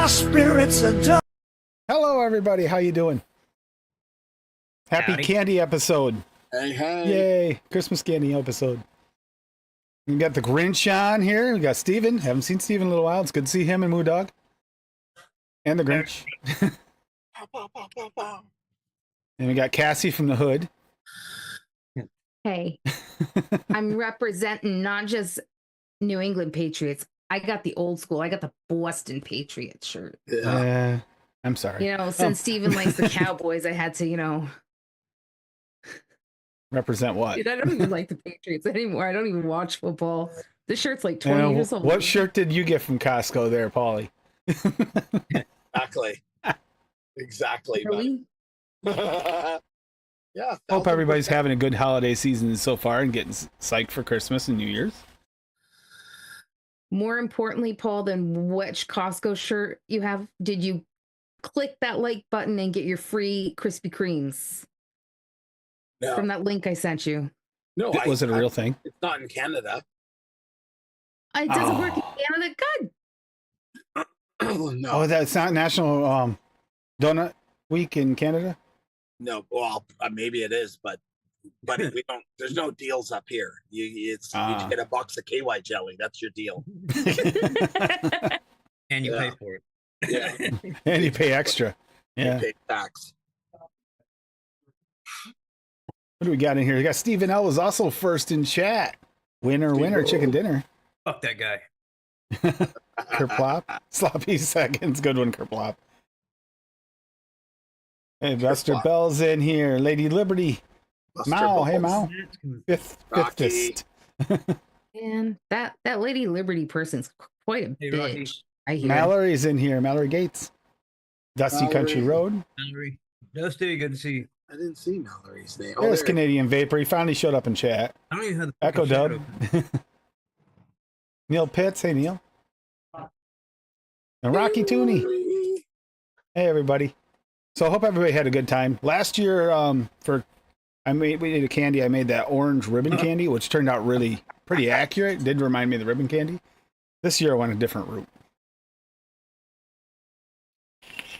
my spirits are done. Hello, everybody. How you doing? Happy Howdy. candy episode. Hey. Yay. Christmas candy episode. We got the Grinch on here. We got Steven. Haven't seen Steven in a little while. It's good to see him and Moo Dog. And the Grinch. Pow, pow, pow, pow, pow. And we got Cassie from the Hood. Hey, I'm representing not just New England Patriots. I got the old school. I got the Boston Patriots shirt. Yeah. I'm sorry. You know, since Steven likes the Cowboys, I had to, Represent what? dude, I don't even like the Patriots anymore. I don't even watch football. This shirt's like 20 And years old. what shirt did you get from Costco there, Paulie? Exactly. Really? Yeah. Hope everybody's having a good holiday season so far and getting psyched for Christmas and New Year's. More importantly, Paul, than which Costco shirt you have, did you click that like button and get your free Krispy Kremes No. from that link I sent you? No, Was it a real thing? It's not in Canada. It doesn't work in Oh. Canada. Good. No. Oh, that's not National Donut Week in Canada? No. Well, maybe it is, but we don't. There's no deals up here. You just get a box of KY jelly. That's your deal. And you Yeah. pay for it. Yeah. And you pay extra. Yeah. You pay tax. What do we got in here? We got Stephen L. was also first in chat. Winner, chicken dinner. Fuck that guy. Kerplop. Sloppy seconds. Good one, Kerplop. Hey, Buster Kerplop. Bell's in here. Lady Liberty. Buster Mao. Hey, Bubbles. Mao. Rocky. Fifthest. And that Lady Liberty person's quite a Hey, Rocky. bitch. I hear. Mallory's in here. Mallory Gates. Dusty Country Mallory. Road. Mallory. Dusty, good to see you. I didn't see Mallory's name. There's there. Canadian Vapor. He finally showed up in chat. I don't even have the Echo fucking Dub. shit open. Neil Pitts. Hey, Neil. And Rocky Tooney. Hey, everybody. So I hope everybody had a good time. Last year, we did a candy. I made that orange ribbon candy, which turned out really pretty accurate. It did remind me of the ribbon candy. This year I went a different route.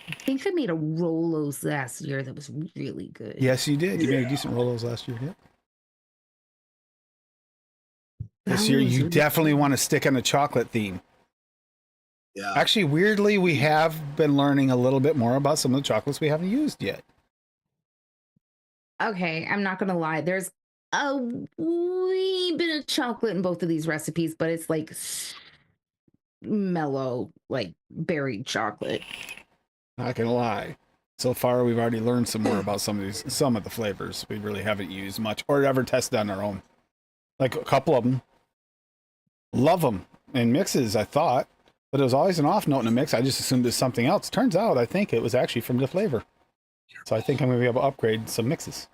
I think I made a Rolos last year that was really good. Yes, you did. You made a Yeah. decent Rolos last year. Yep. That This year one was you really definitely good. want to stick on the chocolate theme. Yeah. Actually, weirdly, we have been learning a little bit more about some of the chocolates we haven't used yet. Okay, I'm not gonna lie. There's a wee bit of chocolate in both of these recipes, but it's like mellow, like berry chocolate. Not gonna lie. So far, we've already learned some more about some of the flavors we really haven't used much or ever tested on our own. Like a couple of them. Love them in mixes, I thought, but it was always an off note in a mix. I just assumed it was something else. Turns out, I think it was actually from the flavor. So I think I'm gonna be able to upgrade some mixes.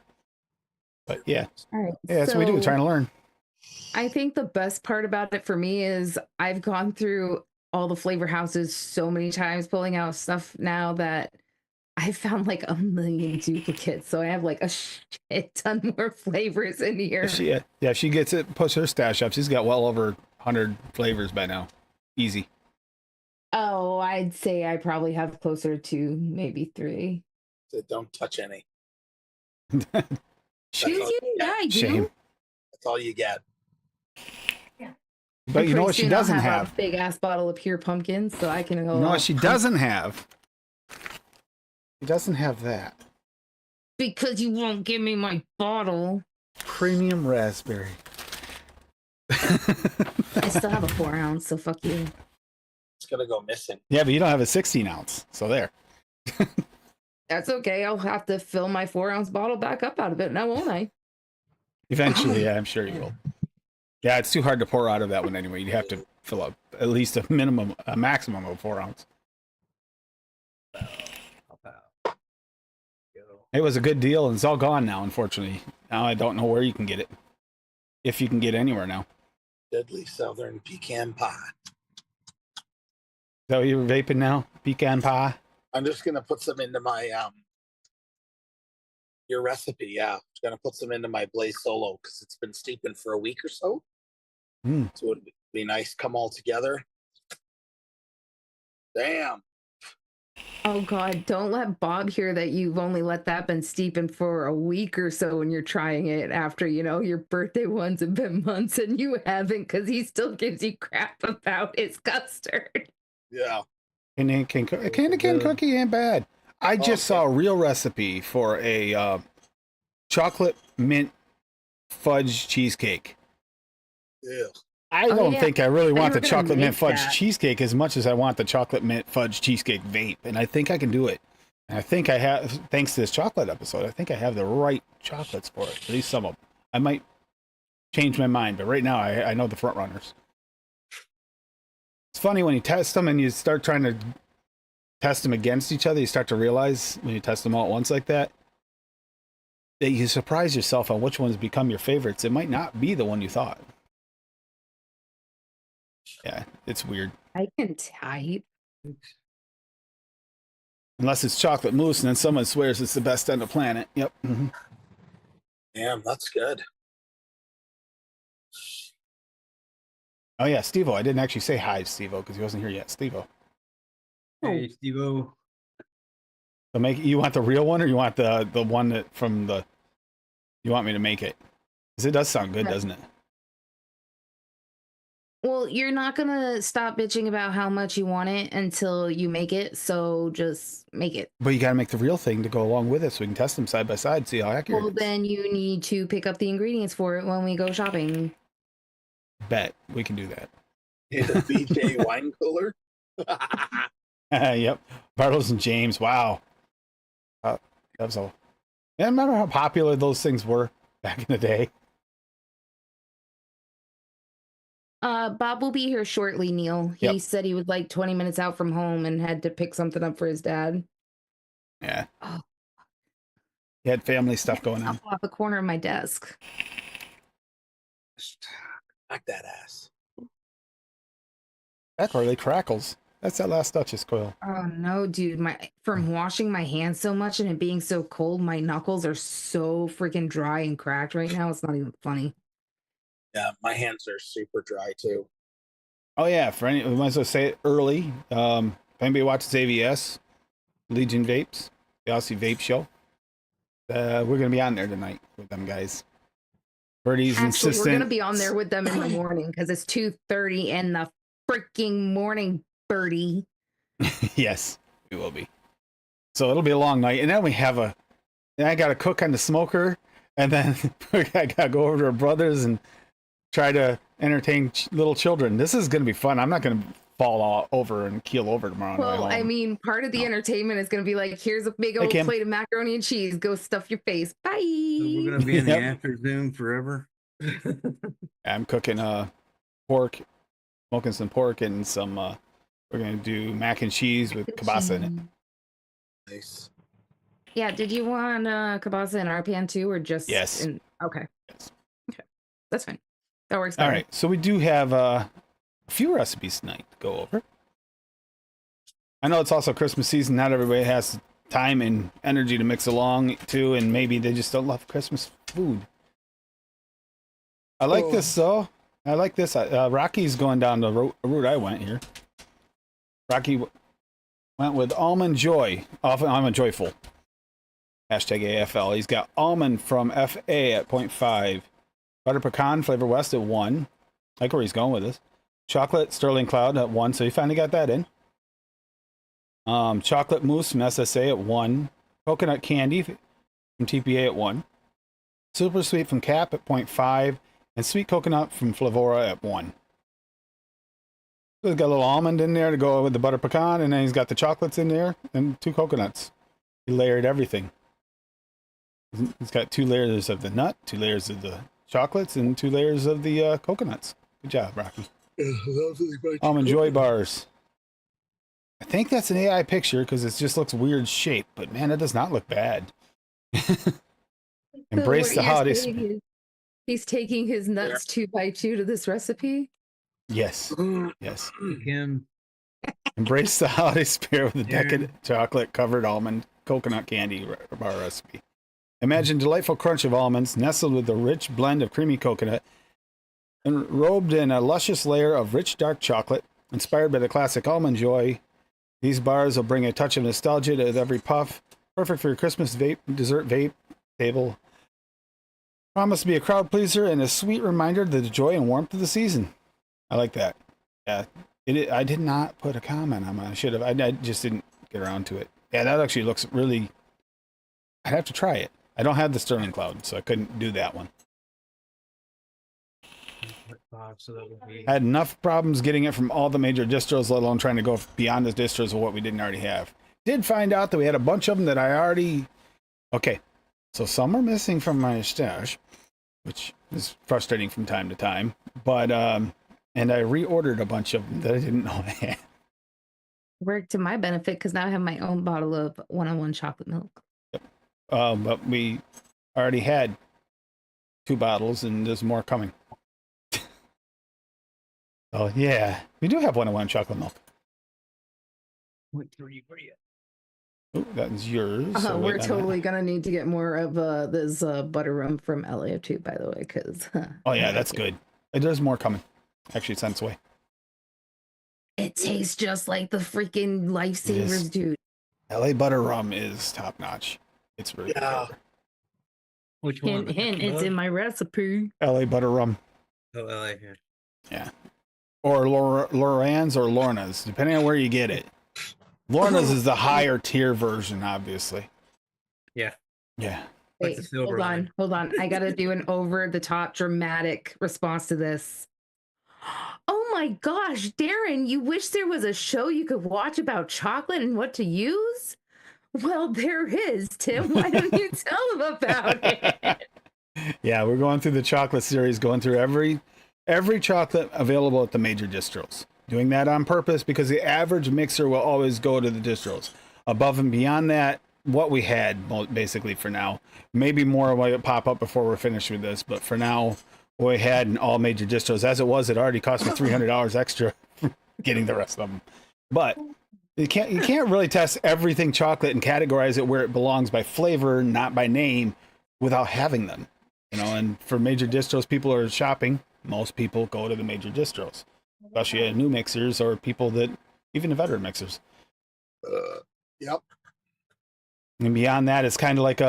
But yeah, All right. yeah, that's what we do. We're trying to learn. I think the best part about it for me is I've gone through all the flavor houses so many times, pulling out stuff now that I found like a million duplicates. So I have like a shit ton more flavors in here. She gets it, puts her stash up. She's got well over 100 flavors by now. Easy. Oh, I'd say I probably have closer to maybe 3. So don't touch any. Choose all you, you yeah, get. I do. Shame. That's all you get. But you know what she doesn't A have? big ass bottle of pure pumpkin, so I can go. You know all what she doesn't have? She doesn't have that. because you won't give me my bottle. Premium raspberry. I still have a 4 ounce, so fuck you. It's gonna go missing. Yeah, but you don't have a 16 ounce. So there. That's okay. I'll have to fill my 4 ounce bottle back up out of it now, won't I? Eventually, yeah, I'm sure you will. Yeah, it's too hard to pour out of that one anyway. You'd have to fill up at least a maximum of 4 ounce. It was a good deal, and it's all gone now, unfortunately. Now I don't know where you can get it. If you can get anywhere now. Deadly Southern pecan pie. Is that what you're vaping now? Pecan pie? I'm just gonna put some into my your recipe. Yeah, I'm gonna put some into my Blaze Solo because it's been steeping for a week or so. Mm. So it'd be nice come all together. Damn. Oh God, don't let Bob hear that you've only let that been steeping for a week or so when you're trying it after, your birthday ones have been months and you haven't because he still gives you crap about his custard. Yeah. Candy cane cookie ain't bad. I just saw a real recipe for a chocolate mint fudge cheesecake. Yeah. I don't think I really want the were gonna chocolate mint make fudge that. cheesecake as much as I want the chocolate mint fudge cheesecake vape, and I think I can do it. And I think I have, thanks to this chocolate episode, I think I have the right chocolates for it. At least some of them. I might change my mind, but right now I know the front runners. It's funny when you test them and you start trying to test them against each other, you start to realize when you test them all at once like that you surprise yourself on which ones become your favorites. It might not be the one you thought. Yeah, it's weird. I can type. Unless it's chocolate mousse, and then someone swears it's the best on the planet. Yep. Mm-hmm. Damn, that's good. Oh yeah, Steve-O. I didn't actually say hi to Steve-O because he wasn't here yet. Steve-O. Hey, Steve-O. So you want the real one, or you want the one that from the? You want me to make it? Because it does sound good, doesn't it? Well, you're not gonna stop bitching about how much you want it until you make it, so just make it. But you got to make the real thing to go along with it, so we can test them side by side, see how accurate. Well, it is. then you need to pick up the ingredients for it when we go shopping. Bet we can do that. In the BJ wine cooler. Yep, Bartles and James. Wow, that was all. I remember how popular those things were back in the day. Bob will be here shortly, Neil. He Yep. said he was like 20 minutes out from home and had to pick something up for his dad. Yeah. Oh. He had family stuff going on. Off the corner of my desk. Back that ass. That really crackles. That's that last Duchess coil. Oh no, dude. From washing my hands so much and it being so cold, my knuckles are so freaking dry and cracked right now. It's not even funny. Yeah, my hands are super dry too. Oh yeah, for any, we might as well say it early. If anybody watches AVS, Legion Vapes, the Aussie Vape Show, we're gonna be on there tonight with them guys. Birdie's Actually, insistent. we're gonna be on there with them in the morning because it's 2:30 in the freaking morning, Birdie. Yes, we will be. So it'll be a long night, and then I got to cook on the smoker, and then I got to go over to her brother's and try to entertain little children. This is going to be fun. I'm not going to fall all over and keel over tomorrow. Well, I mean, part of the entertainment is going to be like, here's a big old plate of macaroni and cheese. Go stuff your face. Bye. So we're going to be in the after Zoom forever. I'm cooking pork, smoking some pork and some. We're going to do mac and cheese with kielbasa in it. Nice. Yeah. Did you want kielbasa in our pan too, or just? Yes. Okay. Yes. Okay. That's fine. That works. All right. So we do have a few recipes tonight to go over. I know it's also Christmas season. Not everybody has time and energy to mix along too, and maybe they just don't love Christmas food. I like this though. I like this. Rocky's going down the route I went here. Rocky went with Almond Joy. Almond Joyful. Hashtag AFL. He's got almond from FA at 0.5. Butter pecan flavor west at 1. I like where he's going with this. Chocolate sterling cloud at 1. So he finally got that in. Chocolate mousse from SSA at 1. Coconut candy from TPA at 1. Super sweet from Cap at 0.5. And sweet coconut from Flavora at 1. So he's got a little almond in there to go with the butter pecan, and then he's got the chocolates in there and 2 coconuts. He layered everything. He's got 2 layers of the nut, 2 layers of the chocolates, and 2 layers of the coconuts. Good job, Rocky. Almond Joy bars. I think that's an AI picture because it just looks weird shape, but man, it does not look bad. Embrace the holidays. He's taking his nuts 2x2 to this recipe. Yes. Yes. Him. Embrace the holiday spirit with a decadent chocolate covered almond coconut candy bar recipe. Imagine delightful crunch of almonds nestled with a rich blend of creamy coconut and robed in a luscious layer of rich dark chocolate inspired by the classic Almond Joy These bars will bring a touch of nostalgia to every puff. Perfect for your Christmas dessert vape table. Promise to be a crowd pleaser and a sweet reminder of the joy and warmth of the season. I like that. Yeah, I did not put a comment on it. I should have. I just didn't get around to it. Yeah, that actually looks really... I'd have to try it. I don't have the Sterling Cloud, so I couldn't do that one. So that would be... I had enough problems getting it from all the major distros, let alone trying to go beyond the distros of what we didn't already have. Did find out that we had a bunch of them that I already... Okay, so some are missing from my stash, which is frustrating from time to time. But, and I reordered a bunch of them that I didn't know I had. Worked to my benefit because now I have my own bottle of one-on-one chocolate milk. But we already had 2 bottles, and there's more coming. Oh, yeah. We do have one-on-one chocolate milk. Where you at? Oh, that's yours. So We're wait on totally gonna need to get more of this butter rum from LA too, by the way, because Oh yeah, that's good. There's more coming. Actually, it's on its way. it tastes just like the freaking lifesavers, dude. LA butter rum is top notch. It's really Yeah. good. Which one? Hint, it's in my recipe. LA butter rum. Oh, LA here. Yeah. Or Lorraine's or Lorna's, depending on where you get it. Lorna's is the higher tier version, obviously. Yeah. Yeah. Like Wait, the silver hold on, line. hold on. I gotta do an over-the-top dramatic response to this. Oh my gosh, Darren, you wish there was a show you could watch about chocolate and what to use? Well, there is, Tim. Why don't you tell them about it? Yeah, we're going through the chocolate series, going through every chocolate available at the major distros. Doing that on purpose because the average mixer will always go to the distros. Above and beyond that, what we had basically for now. Maybe more will pop up before we're finished with this, but for now, what we had in all major distros. As it was, it already cost me $300 extra getting the rest of them. But you can't really test everything chocolate and categorize it where it belongs by flavor, not by name, without having them. You know, and for major distros, people are shopping. Most people go to the major distros, especially new mixers or people that even the veteran mixers. Yep. And beyond that, it's kind of like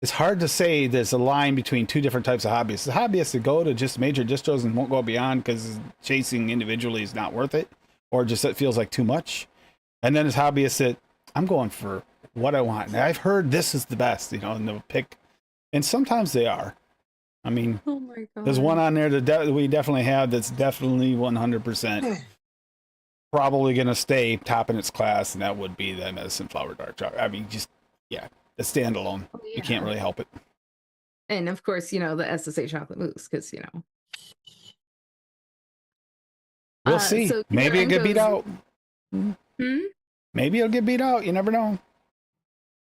it's hard to say there's a line between 2 different types of hobbyists. The hobbyists that go to just major distros and won't go beyond because chasing individually is not worth it, or just it feels like too much. And then there's hobbyists that I'm going for what I want. And I've heard this is the best, you know, and they'll pick. And sometimes they are. I mean, Oh my god. there's one on there that we definitely have that's definitely 100% probably going to stay top in its class, and that would be the Medicine Flower Dark Chocolate. I mean, just, yeah, a standalone. Oh, You can't yeah. really help it. And of course, you know, the SSA chocolate mousse, because, you know. We'll see. so Maybe it'll Darren get beat goes- out. Hmm? Maybe it'll get beat out. You never know.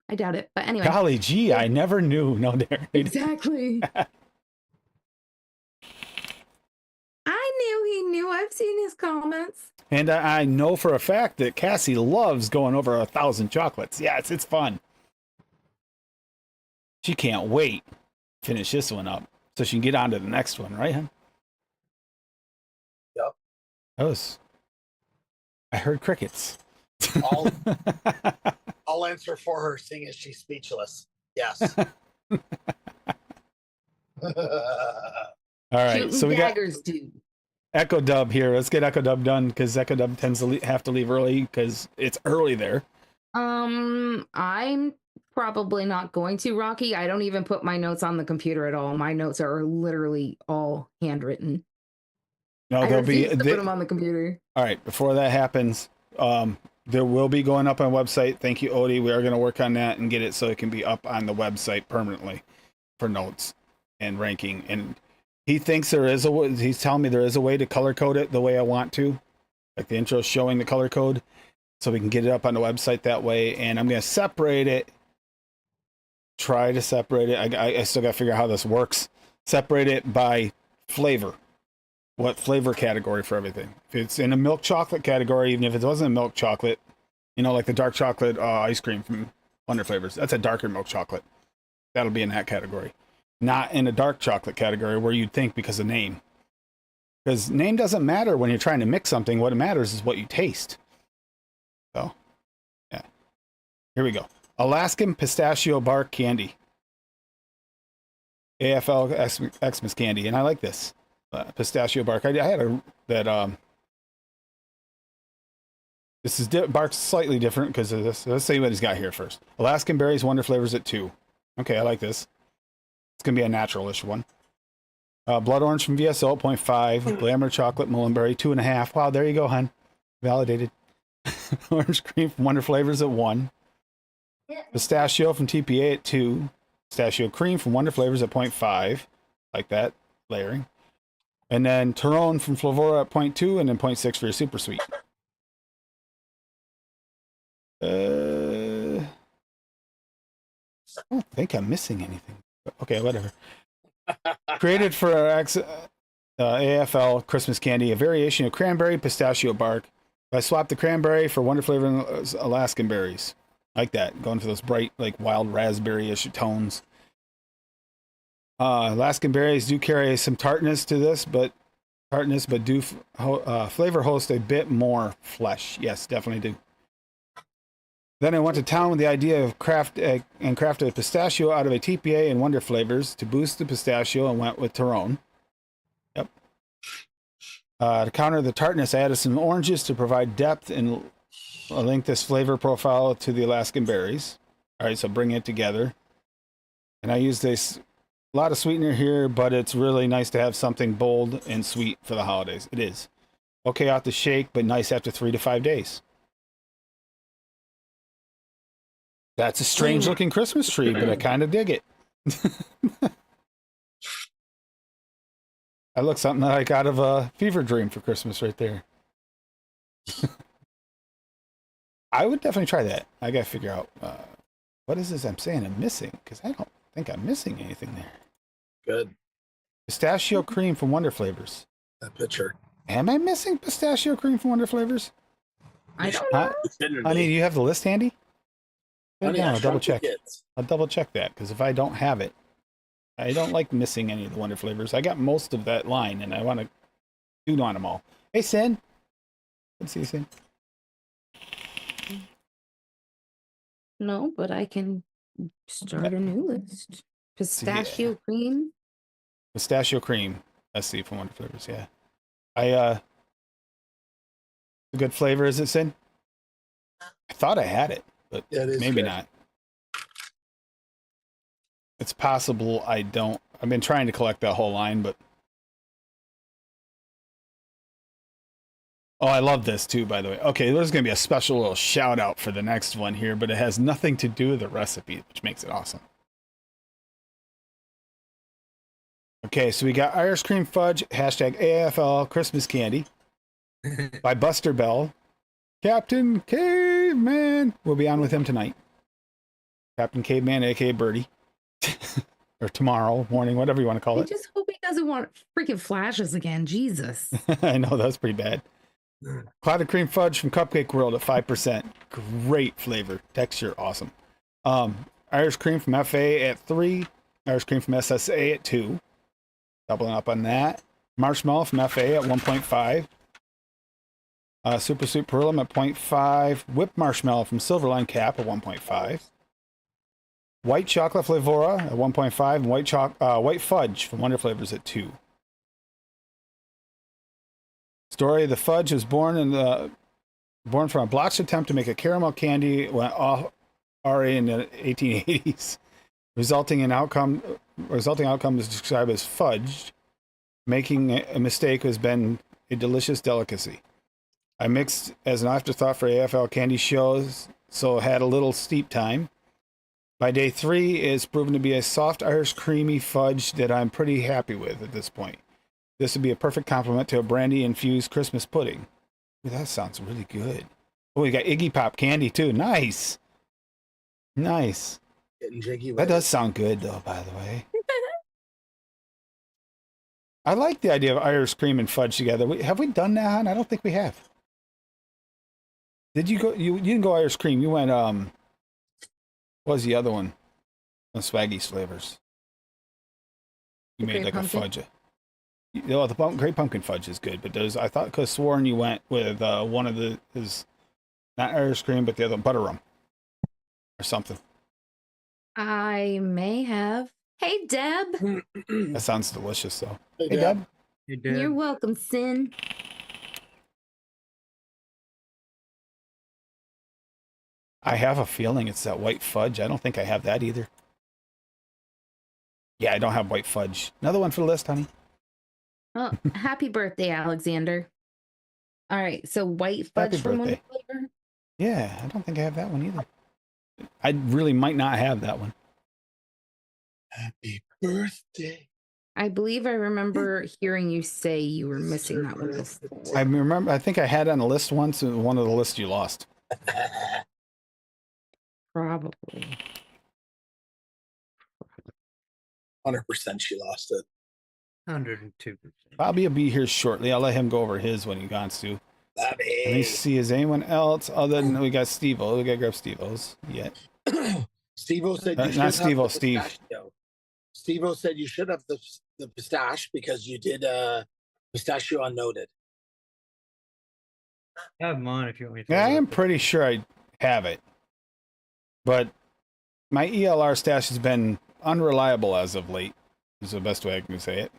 I doubt it. But anyway. Golly gee, I never knew. No, there. Exactly. I knew he knew. I've seen his comments. And I know for a fact that Cassie loves going over 1,000 chocolates. Yes, it's fun. She can't wait to finish this one up so she can get on to the next one, right, hon? Yep. I heard crickets. I'll answer for her, seeing as she's speechless. Yes. All right, Shooting so we got daggers, dude. Echo Dub here. Let's get Echo Dub done because Echo Dub tends to have to leave early because it's early there. I'm probably not going to, Rocky. I don't even put my notes on the computer at all. My notes are literally all handwritten. No, I there'll be. refuse to put them on the computer. All right, before that happens, there will be going up on website. Thank you, Odie. We are going to work on that and get it so it can be up on the website permanently for notes and ranking. And he thinks there is a way. He's telling me there is a way to color code it the way I want to, like the intro is showing the color code, so we can get it up on the website that way. And I'm going to separate it. Try to separate it. I still got to figure out how this works. Separate it by flavor. What flavor category for everything. If it's in a milk chocolate category, even if it wasn't a milk chocolate, you know, like the dark chocolate ice cream from Wonder Flavors, that's a darker milk chocolate. That'll be in that category. Not in a dark chocolate category where you'd think because of name. Because name doesn't matter when you're trying to mix something. What matters is what you taste. Here we go. Alaskan pistachio bark candy. AFL Xmas candy, and I like this pistachio bark. I had a that this is bark's slightly different because of this. Let's see what he's got here first. Alaskan berries, wonder flavors at 2. Okay, I like this. It's gonna be a natural-ish one. Blood orange from VSO at 0.5. Glamour chocolate mullenberry 2.5. Wow, there you go, hun. Validated. Orange cream from Wonder Flavors at 1. Pistachio from TPA at 2. Pistachio cream from Wonder Flavors at 0.5. Like that layering. And then Tyrone from Flavora at 0.2 and then 0.6 for your super sweet. I don't think I'm missing anything. Okay, whatever. Created for AFL Christmas candy, a variation of cranberry pistachio bark. I swapped the cranberry for Wonder Flavor Alaskan berries. Like that, going for those bright, like wild raspberry-ish tones. Alaskan berries do carry some tartness to this, but do flavor host a bit more flesh. Yes, definitely do. Then I went to town with the idea of crafted a pistachio out of a TPA and Wonder Flavors to boost the pistachio and went with Tyrone. Yep. To counter the tartness, I added some oranges to provide depth and link this flavor profile to the Alaskan berries. All right, so bring it together. And I used a lot of sweetener here, but it's really nice to have something bold and sweet for the holidays. It is. Okay out the shake, but nice after 3 to 5 days. That's a strange looking Christmas tree, but I kind of dig it. That looks something like out of a fever dream for Christmas right there. I would definitely try that. I gotta figure out what is this I'm saying I'm missing, because I don't think I'm missing anything there. Good. Pistachio cream from Wonder Flavors. That picture. Am I missing pistachio cream from Wonder Flavors? I don't know. Honey, do you have the list handy? Honey, No, I I'll double shrunk the check. kids. I'll double check that, because if I don't have it, I don't like missing any of the Wonder Flavors. I got most of that line, and I want them all. Hey, Sin. Let's see, Sin. No, but I can start a new list. Pistachio cream. Pistachio cream. Let's see from Wonder Flavors. Yeah, a good flavor, is it, Sin? I thought I had it, but Yeah, it is maybe good. not. It's possible I don't. I've been trying to collect that whole line, but oh, I love this too, by the way. Okay, there's going to be a special little shout out for the next one here, but it has nothing to do with the recipe, which makes it awesome. Okay, so we got Irish Cream Fudge, hashtag AFL Christmas Candy by Buster Bell. Captain Caveman. We'll be on with him tonight. Captain Caveman, aka Birdie. Or tomorrow morning, whatever you want to call I it. just hope he doesn't want freaking flashes again. Jesus. I know, that was pretty bad. Clouded cream fudge from Cupcake World at 5%. Great flavor. Texture, awesome. Irish cream from FA at 3. Irish cream from SSA at 2. Doubling up on that. Marshmallow from FA at 1.5. Super Sweet Pearlum at 0.5. Whipped marshmallow from Silverline Cap at 1.5. White chocolate flavora at 1.5. And white fudge from Wonder Flavors at 2. Story: the fudge was born from a botched attempt to make a caramel candy when RA in the 1880s. Resulting outcome is described as fudged. Making a mistake has been a delicious delicacy. I mixed as an afterthought for AFL candy shows, so had a little steep time. By day 3, it's proven to be a soft Irish creamy fudge that I'm pretty happy with at this point. This would be a perfect complement to a brandy-infused Christmas pudding. Ooh, that sounds really good. Oh, we got Iggy Pop candy, too. Nice. Nice. Getting jiggy with That does it. sound good, though, by the way. I like the idea of Irish cream and fudge together. Have we done that, hon? I don't think we have. Did you go? You didn't go Irish cream. You went, what was the other one? The Swaggy's flavors. You made Great like pumpkin? a fudge. You know, the Great Pumpkin Fudge is good, but I thought, because sworn you went with one of his, not Irish cream, but the other, butter rum. or something. I may have. Hey, Deb. That sounds delicious, though. Hey, Hey, Deb. Deb. You did. You're welcome, Sin. I have a feeling it's that white fudge. I don't think I have that either. Yeah, I don't have white fudge. Another one for the list, honey. Oh, happy birthday, Alexander. All right, so white fudge Happy from one birthday. flavor. Yeah, I don't think I have that one either. I really might not have that one. Happy birthday. I believe I remember hearing you say you were missing that one before. I remember. I think I had it on the list once, and one of the lists you lost. Probably. 100% she lost it. 102%. Bobby will be here shortly. I'll let him go over his when he wants to. Let me Bobby. see. Is anyone else other than we got Steve-O? We got to grab Steve-O's yet. Steve-O said you should Not have Steve-O, the Steve. pistachio. Steve-O said you should have the pistache because you did pistachio unnoted. I have mine if you want me to. Yeah, I look. am pretty sure I have it, but my ELR stash has been unreliable as of late. Is the best way I can say it.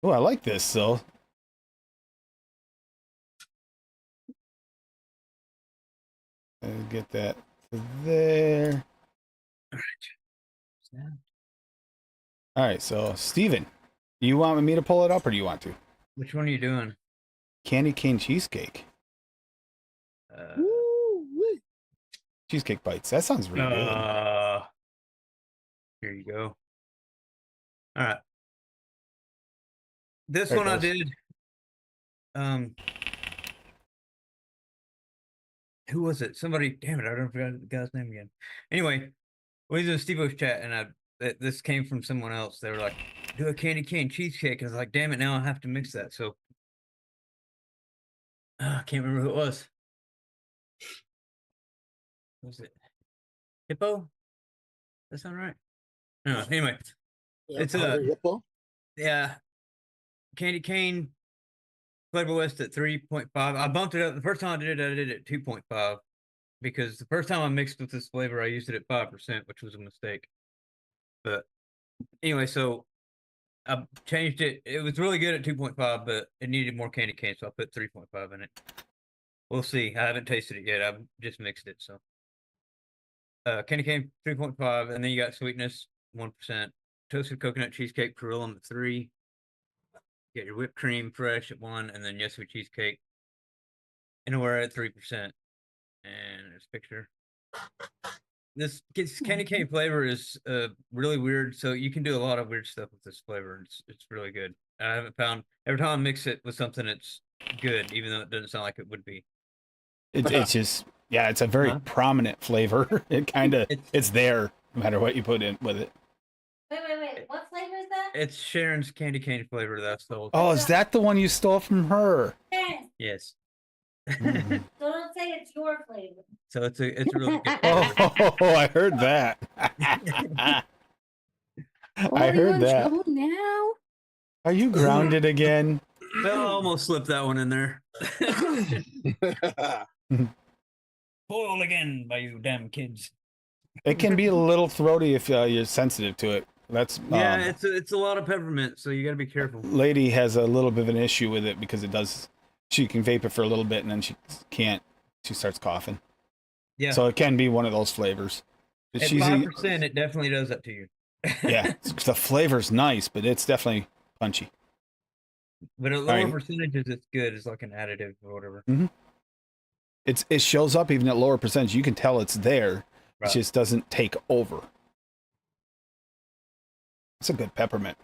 Oh, I like this though. Get that to there. All right, so Steven, you want me to pull it up or do you want to? Which one are you doing? Candy cane cheesecake. Woo-wee. Cheesecake bites. That sounds really good. Here you go. All right. This There it one I goes. did. Who was it? Somebody. Damn it! I don't forget the guy's name again. Anyway, we was in Steve-O's chat, and this came from someone else. They were like, "Do a candy cane cheesecake," and I was like, "Damn it! Now I have to mix that." So I can't remember who it was. What was it Hippo? That sound right? No. Anyway, Yeah, It's Hungry Hippo. yeah, candy cane. Flavor West at 3.5. I bumped it up. The first time I did it at 2.5 because the first time I mixed with this flavor, I used it at 5%, which was a mistake. But anyway, so I changed it. It was really good at 2.5, but it needed more candy cane, so I put 3.5 in it. We'll see. I haven't tasted it yet. I've just mixed it. So candy cane 3.5, and then you got sweetness 1%, toasted coconut cheesecake Perulum at 3. Get your whipped cream fresh at 1, and then yes sweet cheesecake anywhere at 3%. And there's a picture. This candy cane flavor is really weird, so you can do a lot of weird stuff with this flavor. It's really good. I haven't found every time I mix it with something, it's good, even though it doesn't sound like it would be. It's just, yeah, it's a very Huh? prominent flavor. It kind of, It's- it's there no matter what you put in with it. Wait. What flavor is that? It's Sharon's candy cane flavor that I stole. Oh, is that the one you stole from her? Yes. Yes. Mhm. So don't say it's your flavor. So it's really good. Oh, I heard that. Oh, I you heard in that. trouble now? Are you grounded again? Well, I almost slipped that one in there. Spoiled again by you damn kids. It can be a little throaty if you're sensitive to it. That's Yeah, it's a lot of peppermint, so you got to be careful. lady has a little bit of an issue with it because it does. She can vape it for a little bit and then she can't. She starts coughing. Yeah. So it can be one of those flavors. But At she's 5%, it definitely does that to you. yeah, the flavor's nice, but it's definitely punchy. But at lower right. percentages, it's good. It's like an additive or whatever. It shows up even at lower percentage. You can tell it's there. Right. It just doesn't take over. It's a good peppermint.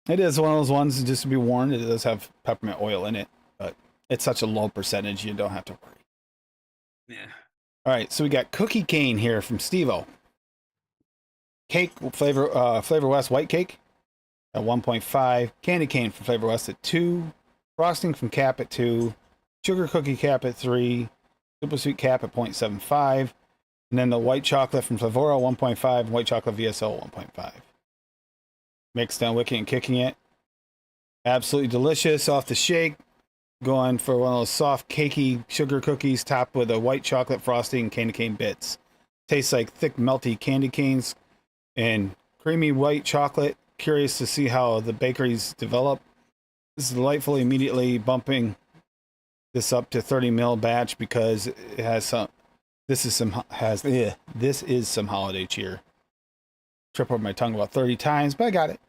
It is one of those ones, just to be warned, it does have peppermint oil in it, but it's such a low percentage, you don't have to worry. Yeah. All right, so we got cookie cane here from Steve-O. Cake Flavor West white cake at 1.5. Candy cane from Flavor West at 2. Frosting from Cap at 2. Sugar cookie cap at 3. Super sweet cap at 0.75. And then the white chocolate from Flavora 1.5. White chocolate VSO 1.5. Mixed down, wicking and kicking it. Absolutely delicious off the shake. going for one of those soft, cakey sugar cookies topped with a white chocolate frosting and candy cane bits. Tastes like thick, melty candy canes and creamy white chocolate. Curious to see how the bakeries develop. This is delightful. Immediately bumping this up to 30 ml batch because it has some. This is some holiday cheer. Trip over my tongue about 30 times, but I got it.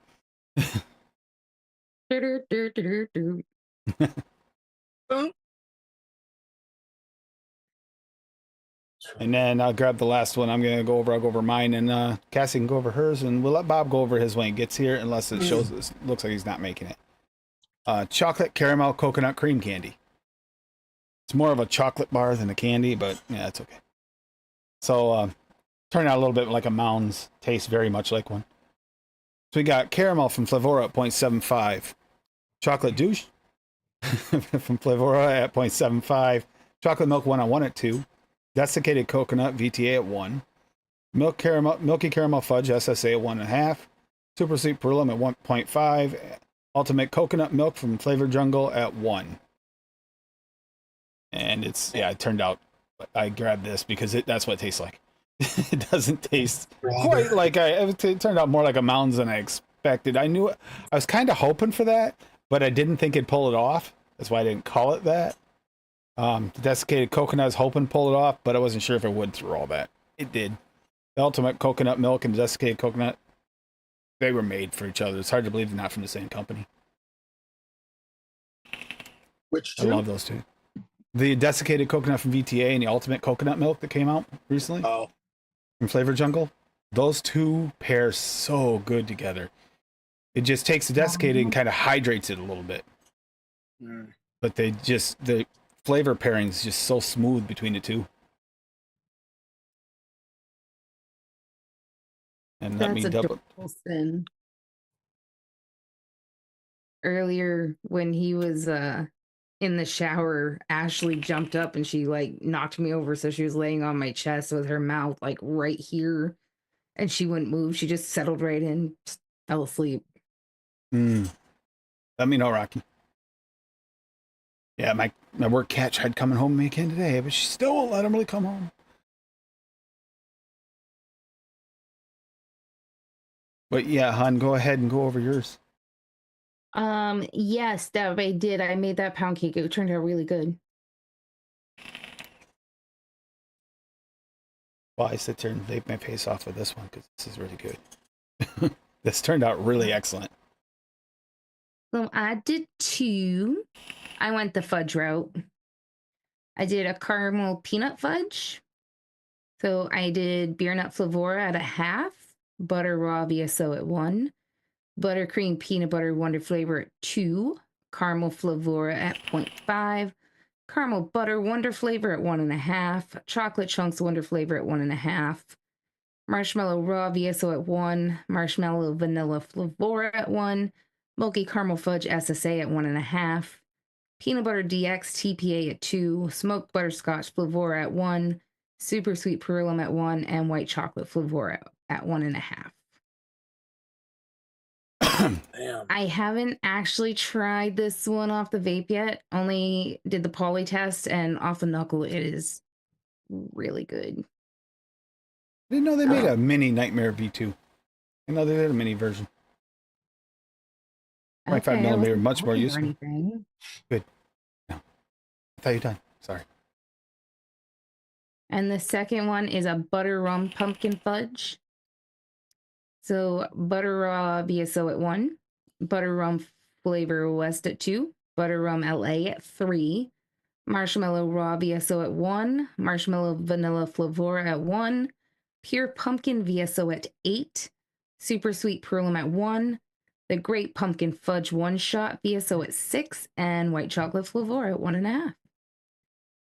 And then I'll grab the last one. I'll go over mine, and Cassie can go over hers, and we'll let Bob go over his when he gets here, unless it shows us looks like he's not making it. Chocolate caramel coconut cream candy. It's more of a chocolate bar than a candy, but yeah, it's okay. So turned out a little bit like a Mounds. Tastes very much like one. So we got caramel from Flavora at 0.75. Chocolate douche from Flavora at 0.75. Chocolate milk 101 at 2. Desiccated coconut VTA at 1. Milky caramel fudge SSA at 1.5. Super sweet Perulum at 1.5. Ultimate coconut milk from Flavor Jungle at 1. And it turned out I grabbed this because that's what it tastes like. It doesn't taste quite like it turned out more like a Mounds than I expected. I was kind of hoping for that, but I didn't think it'd pull it off. That's why I didn't call it that. The desiccated coconut, I was hoping to pull it off, but I wasn't sure if it would through all that. It did. The ultimate coconut milk and desiccated coconut, they were made for each other. It's hard to believe they're not from the same company. Which I two? love those two. The desiccated coconut from VTA and the ultimate coconut milk that came out recently from Flavor Jungle. Those two pair so good together. It just takes the desiccated and kind of hydrates it a little bit. But the flavor pairing is just so smooth between the two. And let me double. Sin. Earlier when he was in the shower, Ashley jumped up and she like knocked me over, so she was laying on my chest with her mouth like right here, and she wouldn't move. She just settled right in, just fell asleep. Let me know, Rocky. Yeah, my work cat tried coming home with me again today, but she still won't let him really come home. But yeah, hon, go ahead and go over yours. Yes, that I did. I made that pound cake. It turned out really good. Well, I sit there and vape my face off with this one because this is really good. This turned out really excellent. So I did 2. I went the fudge route. I did a caramel peanut fudge. So I did beer nut flavora at 1/2, butter raw VSO at 1, buttercream peanut butter wonder flavor at 2, caramel flavora at 0.5, caramel butter wonder flavor at 1.5, chocolate chunks wonder flavor at 1.5, marshmallow raw VSO at 1, marshmallow vanilla flavora at 1, milky caramel fudge SSA at 1.5, peanut butter DX TPA at 2, smoked butterscotch flavora at 1, super sweet Perulum at 1, and white chocolate flavora at 1.5. Damn. I haven't actually tried this one off the vape yet. Only did the poly test, and off the knuckle, it is really good. I didn't know they made a mini Nightmare V2. I know they did a mini version. 0.5 millimeter, much more useful. Good. No, I thought you were done. Sorry. And the second one is a butter rum pumpkin fudge. So butter raw VSO at 1, butter rum flavor West at 2, butter rum LA at 3, marshmallow raw VSO at 1, marshmallow vanilla flavor at 1, pure pumpkin VSO at 8, super sweet Perulum at 1, the great pumpkin fudge one shot VSO at 6, and white chocolate flavor at 1.5.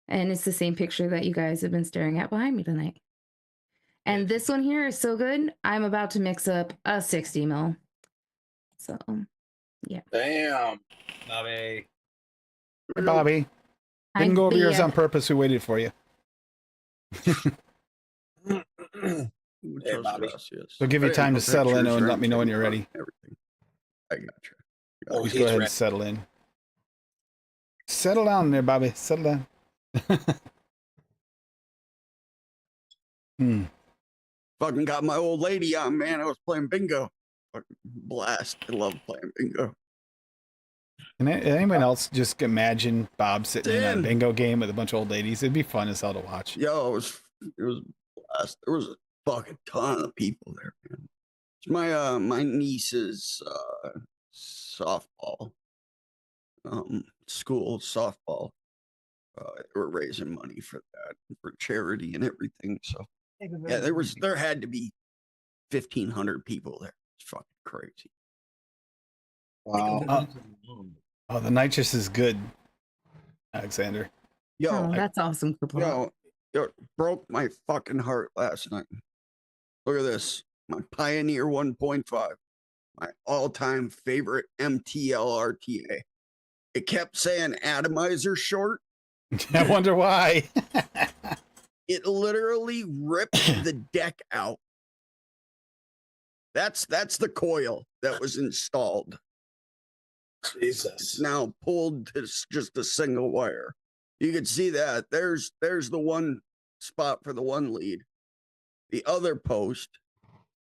And it's the same picture that you guys have been staring at behind me tonight. And this one here is so good, I'm about to mix up a 60 ml. So, yeah. Damn. Bobby. Hey, Bobby. Didn't go over yours on purpose. We waited for you. Hey, Bobby. So give you time to settle in and let me know when you're ready. Everything. I got you. Oh, Please he's go ahead ready. and settle in. Settle down there, Bobby. Settle down. Fucking got my old lady on, man. I was playing bingo. Fucking blast. I love playing bingo. Can anyone else just imagine Bob sitting in a Dan. bingo game with a bunch of old ladies? It'd be fun as hell to watch. Yo, it was blast. There was a fucking ton of people there, man. It's my niece's softball school softball. We're raising money for that, for charity and everything. So yeah, there had to be 1,500 people there. It's fucking crazy. Wow. Oh, the nitrous is good, Alexander. Yo, Oh, that's awesome. Kapla. yo, broke my fucking heart last night. Look at this. My Pioneer 1.5. My all-time favorite MTL RTA. It kept saying atomizer short. I wonder why. It literally ripped the deck out. That's the coil that was installed. Jesus. It's now pulled to just a single wire. You can see that. There's the one spot for the one lead. The other post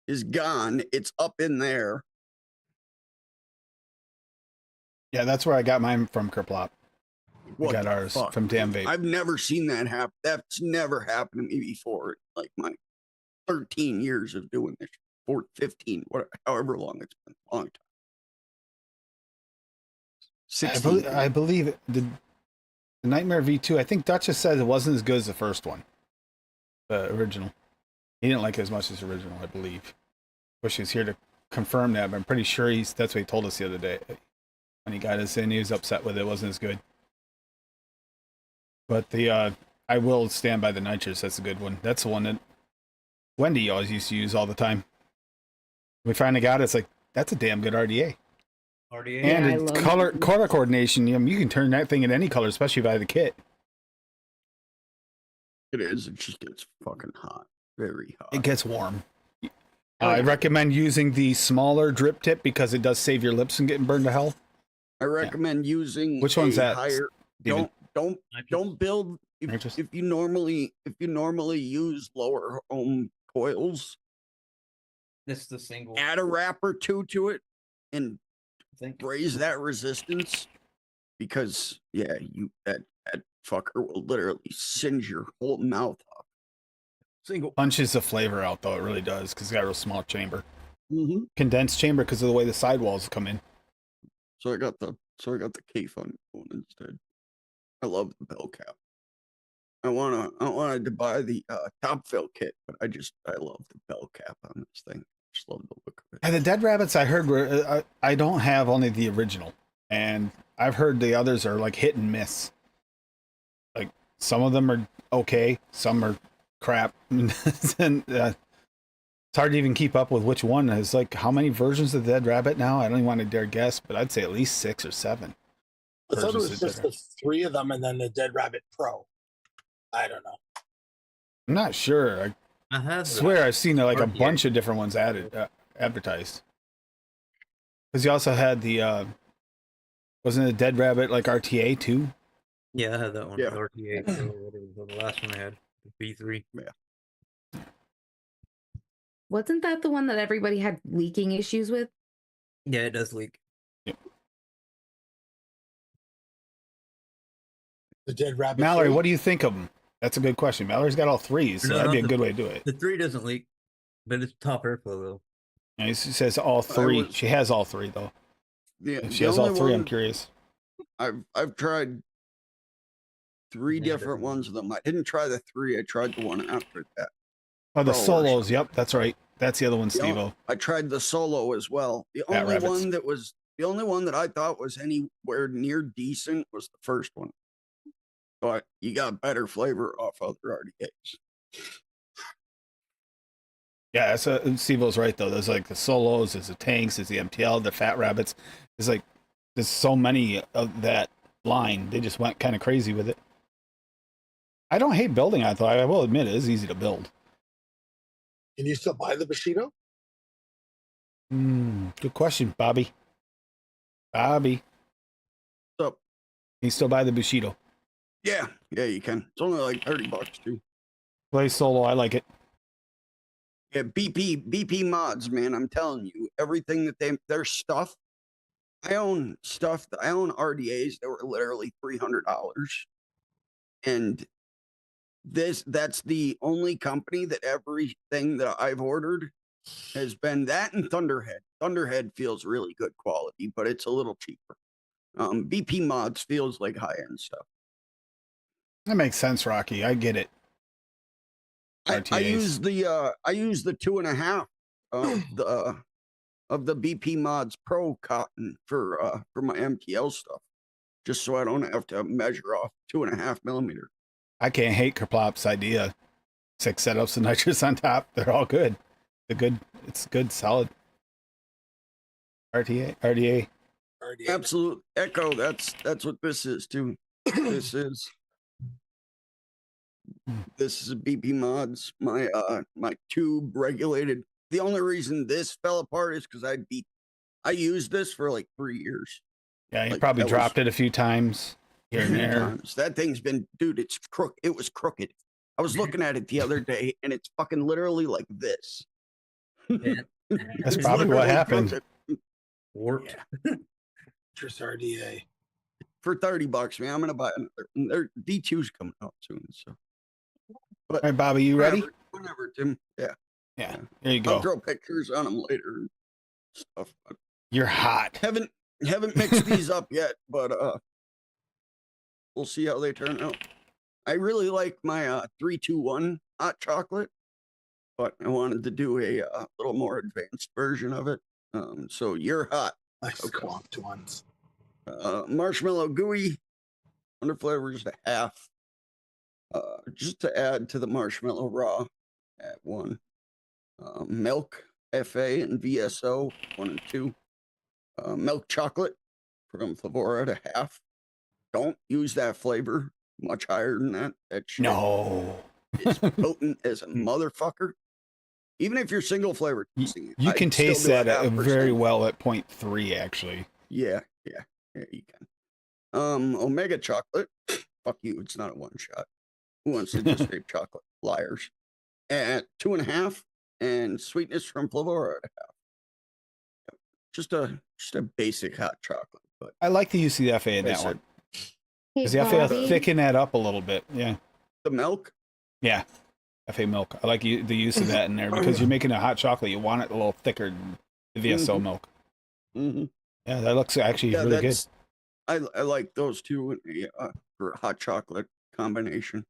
is gone. It's up in there. Yeah, that's where I got mine from, Kerplop. We What got the ours fuck? from Damn Vape. I've never seen that happen. That's never happened to me before. Like my 13 years of doing this, or 15, whatever, however long it's been, long time. 16. I believe the Nightmare V2. I think Duchess said it wasn't as good as the first one, the original. He didn't like it as much as the original, I believe. Wish he was here to confirm that, but I'm pretty sure that's what he told us the other day. When he got us in, he was upset with it. It wasn't as good. But I will stand by the nitrous. That's a good one. That's the one that Wendy always used to use all the time. We finally got it. It's like, that's a damn good RDA. RDA. And I it's love color it. coordination. You can turn that thing in any color, especially by the kit. It is. It just gets fucking hot. Very hot. It gets warm. Oh, I yeah. recommend using the smaller drip tip because it does save your lips from getting burned to hell. I recommend using Which one's that, higher. Steven? Don't build Nitrous? if you normally use lower ohm coils, This is the single. add a wrap or two to it and I think. raise that resistance, because that fucker will literally singe your whole mouth up. Single. Punches the flavor out, though. It really does because it's got a real small chamber. Mm-hmm. Condensed chamber because of the way the sidewalls come in. So I got the K-Fun one instead. I love the bell cap. I wanted to buy the top fill kit, but I love the bell cap on this thing. Just love the look of it. And the Dead Rabbits I heard were I don't have only the original, and I've heard the others are like hit and miss. Like some of them are okay, some are crap, and it's hard to even keep up with which one is like how many versions of the Dead Rabbit now. I don't even want to dare guess, but I'd say at least 6 or 7. I thought it versions was of just Dead the 3 of them and then the Dead Rabbit Pro. I don't know. I'm not sure. I I have. swear I've seen like a RTA. bunch of different ones added, advertised. Because you also had the wasn't it Dead Rabbit like RTA too? Yeah, I had that one. Yeah. The RTA. So whatever the last one I had. The B3. Wasn't that the one that everybody had leaking issues with? Yeah, it does leak. The Dead Rabbit. Mallory, 3? what do you think of them? That's a good question. Mallory's got all 3s, so No, that'd be a not good the- way to do it. The 3 doesn't leak, but it's top airflow though. And she says all 3. was- She has all 3 though. Yeah, If the she has all only 3, I'm one- curious. I've tried 3 Yeah, it different doesn't- ones of them. I didn't try the 3. I tried the one after that. Oh, the Pro or solos. something. Yep, that's right. That's the other one, The on- Steve-O. I tried the solo as well. The Fat only rabbits. one that I thought was anywhere near decent was the first one. But you got better flavor off other RDAs. Yeah, Steve-O's right though. There's like the solos, there's the tanks, there's the MTL, the fat rabbits. There's so many of that line. They just went kind of crazy with it. I don't hate building. I will admit it is easy to build. Can you still buy the Bushido? Good question, Bobby. Bobby. So You still buy the Bushido. Yeah, you can. It's only like $30 too. Play solo. I like it. Yeah, BP mods, man. I'm telling you, everything that their stuff. I own stuff. I own RDAs that were literally $300, and that's the only company that everything that I've ordered has been that and Thunderhead. Thunderhead feels really good quality, but it's a little cheaper. BP mods feels like high end stuff. That makes sense, Rocky. I get it. I use the 2.5 of the BP mods Pro cotton for my MTL stuff, just so I don't have to measure off 2.5 millimeter. I can't hate Kerplop's idea. 6 setups of nitrous on top. They're all good. It's good, solid. RDA. Absolute echo. That's what this is too. This is BP mods. My tube regulated. The only reason this fell apart is because I used this for like 3 years. Yeah, you Like, probably dropped it a few times here and there. Times. That thing's been, dude. It's crook. It was crooked. I was looking at it the other day, and it's fucking literally like this. Yeah. That's It's probably what literally happened. crooked. Warped. Just RDA. For $30, man. I'm gonna buy another. Their D2's coming out soon, so. But All right, Bobby, you ready? Whatever, Tim. Yeah. Yeah. There you I'll go. throw pictures on them later and stuff. But You're hot. haven't mixed these up yet, but we'll see how they turn out. I really like my 321 hot chocolate, but I wanted to do a little more advanced version of it. So you're hot. Nice Okay. clumped ones. Marshmallow gooey, under flavors to half. Just to add to the marshmallow raw at 1. Milk, FA, and VSO 1 and 2. Milk chocolate from Flavora to half. Don't use that flavor much higher than that. That shit No. is potent as a motherfucker. Even if you're single flavor, You can taste that very well at 0.3, actually. Yeah, you can. Omega chocolate. Fuck you, it's not a one shot. Who wants to do straight chocolate? Liars. At 2.5, and sweetness from Flavora at half. Just a basic hot chocolate, but I like the use of the FA in that one. Because the FA will thicken that up a little bit. Yeah. the milk. Yeah. FA milk. I like the use of that in there because you're making a hot chocolate. You want it a little thicker than the VSO milk. Mm-hmm. Yeah, that looks actually really good. I like those two for hot chocolate combination.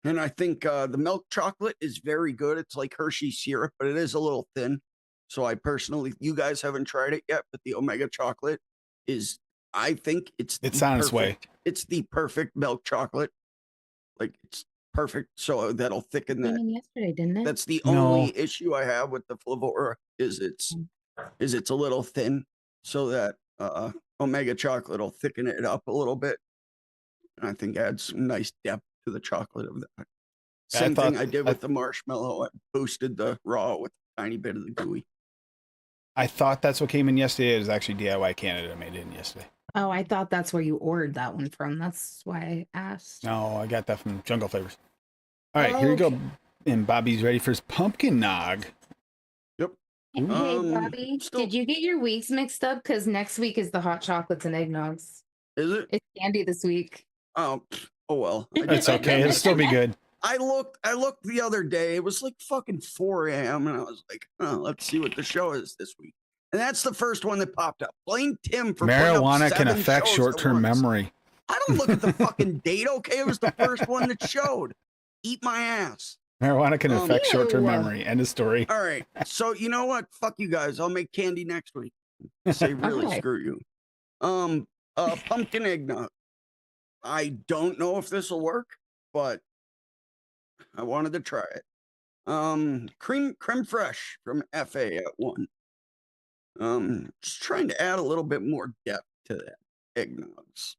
And I think the milk chocolate is very good. It's like Hershey syrup, but it is a little thin. So I personally, you guys haven't tried it yet, but the Omega chocolate is, I think it's on its way. It's the perfect milk chocolate. Like it's perfect. So that'll thicken that. Yesterday, didn't it? That's the only issue I have with the Flavora is it's a little thin. So that Omega chocolate will thicken it up a little bit. And I think adds some nice depth to the chocolate of that. Same thing I did with the marshmallow. I boosted the raw with a tiny bit of the gooey. I thought that's what came in yesterday. It was actually DIY Canada made it in yesterday. Oh, I thought that's where you ordered that one from. That's why I asked. No, I got that from Jungle Flavors. All right, here we go. And Bobby's ready for his pumpkin nog. Yep. Hey, Bobby, did you get your weeks mixed up? Because next week is the hot chocolates and eggnogs. Is it? It's candy this week. Oh well. It's okay. It'll still be good. I looked the other day. It was like fucking 4 a.m. and I was like, oh, let's see what the show is this week. And that's the first one that popped up. Blame Tim for marijuana can affect short-term memory. I don't look at the fucking date, okay? It was the first one that showed. Eat my ass. Marijuana can affect short-term memory. End of story. All right. So you know what? Fuck you guys. I'll make candy next week. Say really screw you. Pumpkin eggnog. I don't know if this will work, but I wanted to try it. Creme fraiche from FA at 1. Just trying to add a little bit more depth to that eggnogs.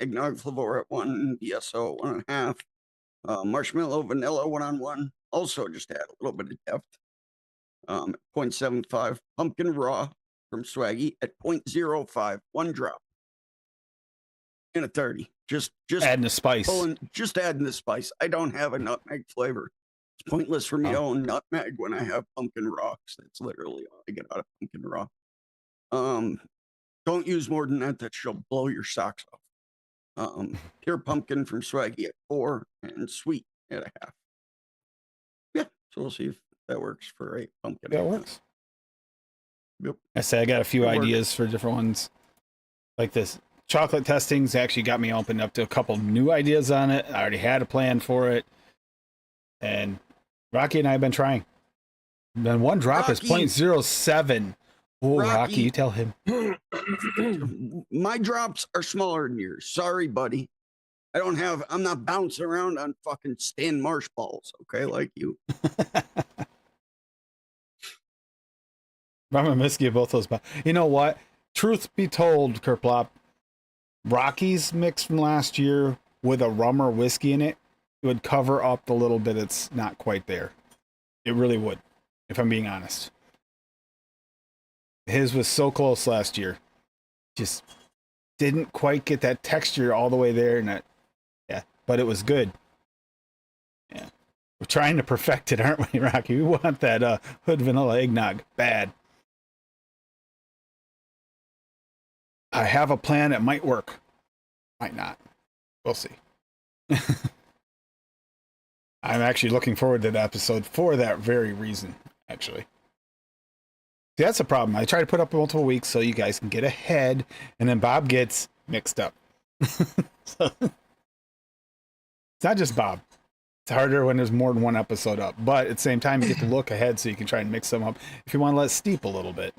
Eggnog Flavor at 1, VSO 1.5. Marshmallow vanilla 1-on-1. Also just add a little bit of depth. 0.75. Pumpkin raw from Swaggy at 0.05. 1 drop. and a 30. Just Adding the spice. just adding the spice. I don't have a nutmeg flavor. It's pointless for me to own nutmeg when I have pumpkin rocks. That's literally all I get out of pumpkin raw. Don't use more than that. That she'll blow your socks off. Pure pumpkin from Swaggy at 4 and sweet at a half. Yeah, so we'll see if that works for a pumpkin. That works. Yep. I say I got a few Good work. ideas for different ones. Like this chocolate testings actually got me opened up to a couple new ideas on it. I already had a plan for it. And Rocky and I have been trying. Then one drop is Rocky. 0.07. Oh, Rocky, Rocky. you tell him. My drops are smaller than yours. Sorry, buddy. I'm not bouncing around on fucking Stan Marsh balls, okay, like you. I'm gonna miss you both those. You know what? Truth be told, Kerplop, Rocky's mix from last year with a rum or whiskey in it would cover up the little bit it's not quite there. It really would, if I'm being honest. His was so close last year. Just didn't quite get that texture all the way there, and yeah, but it was good. Yeah. We're trying to perfect it, aren't we, Rocky? We want that hood vanilla eggnog bad. I have a plan. It might work. Might not. We'll see. I'm actually looking forward to the episode for that very reason, actually. See, that's the problem. I try to put up multiple weeks so you guys can get ahead, and then Bob gets mixed up. So, it's not just Bob. It's harder when there's more than one episode up. But at the same time, you get to look ahead so you can try and mix them up if you want to let it steep a little bit.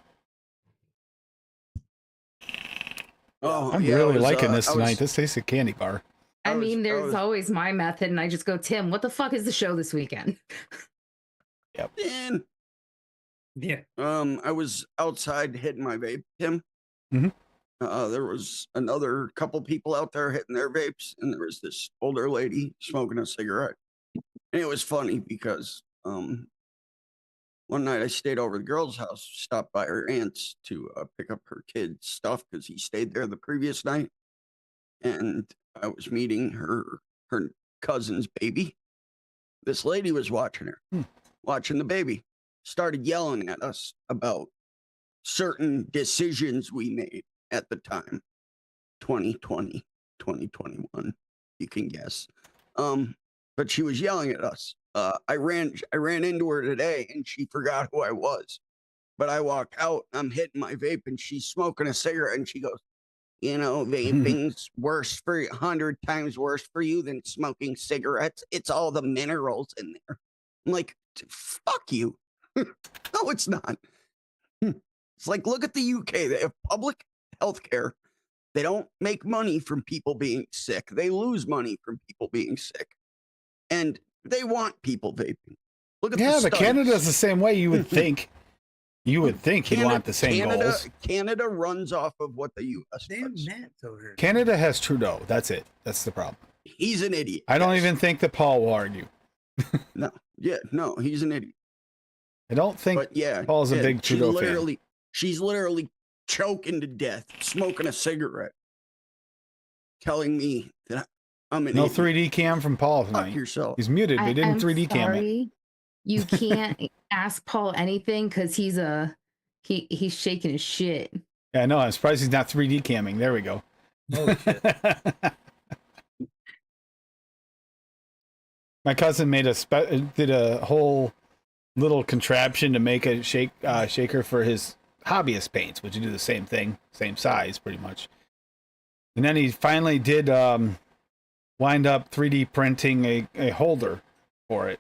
Oh, I'm yeah, really I was, liking this I tonight. was- This tastes like candy bar. I I was- mean, I there's was- always my method, and I just go, Tim, what the fuck is the show this weekend? Man, Yeah. I was outside hitting my vape, Tim. Mhm. There was another couple people out there hitting their vapes, and there was this older lady smoking a cigarette. And it was funny because one night I stayed over at the girl's house, stopped by her aunt's to pick up her kid's stuff because he stayed there the previous night. And I was meeting her cousin's baby. This lady was watching her, watching the baby, started yelling at us about certain decisions we made at the time, 2020, 2021, you can guess. But she was yelling at us. I ran into her today and she forgot who I was. But I walk out, I'm hitting my vape and she's smoking a cigarette and she goes, you know, vaping's worse for 100 times worse for you than smoking cigarettes. It's all the minerals in there. I'm like, fuck you. No, it's not. It's like, look at the UK. They have public health care. They don't make money from people being sick. They lose money from people being sick. And they want people vaping. Look at Yeah, the but Canada's the same way, you would think. You would think he'd want the same goals. Canada runs off of what the U.S. Damn does. Matt's over here. Canada has Trudeau. That's it. That's the problem. He's an idiot. I don't yes. even think that Paul will argue. No. Yeah, no, he's an idiot. I don't think But yeah, Paul's a yeah, big Trudeau fan. She's literally choking to death, smoking a cigarette, telling me that I'm an No idiot. 3D cam from Paul Fuck tonight. yourself. He's muted. We didn't 3D cam it. Sorry. You can't ask Paul anything because he's shaking his shit. Yeah, I know. I'm surprised he's not 3D camming. There we go. Oh shit. My cousin made did a whole little contraption to make a shaker for his hobbyist paints, which you do the same thing, same size pretty much. And then he finally did wind up 3D printing a holder for it.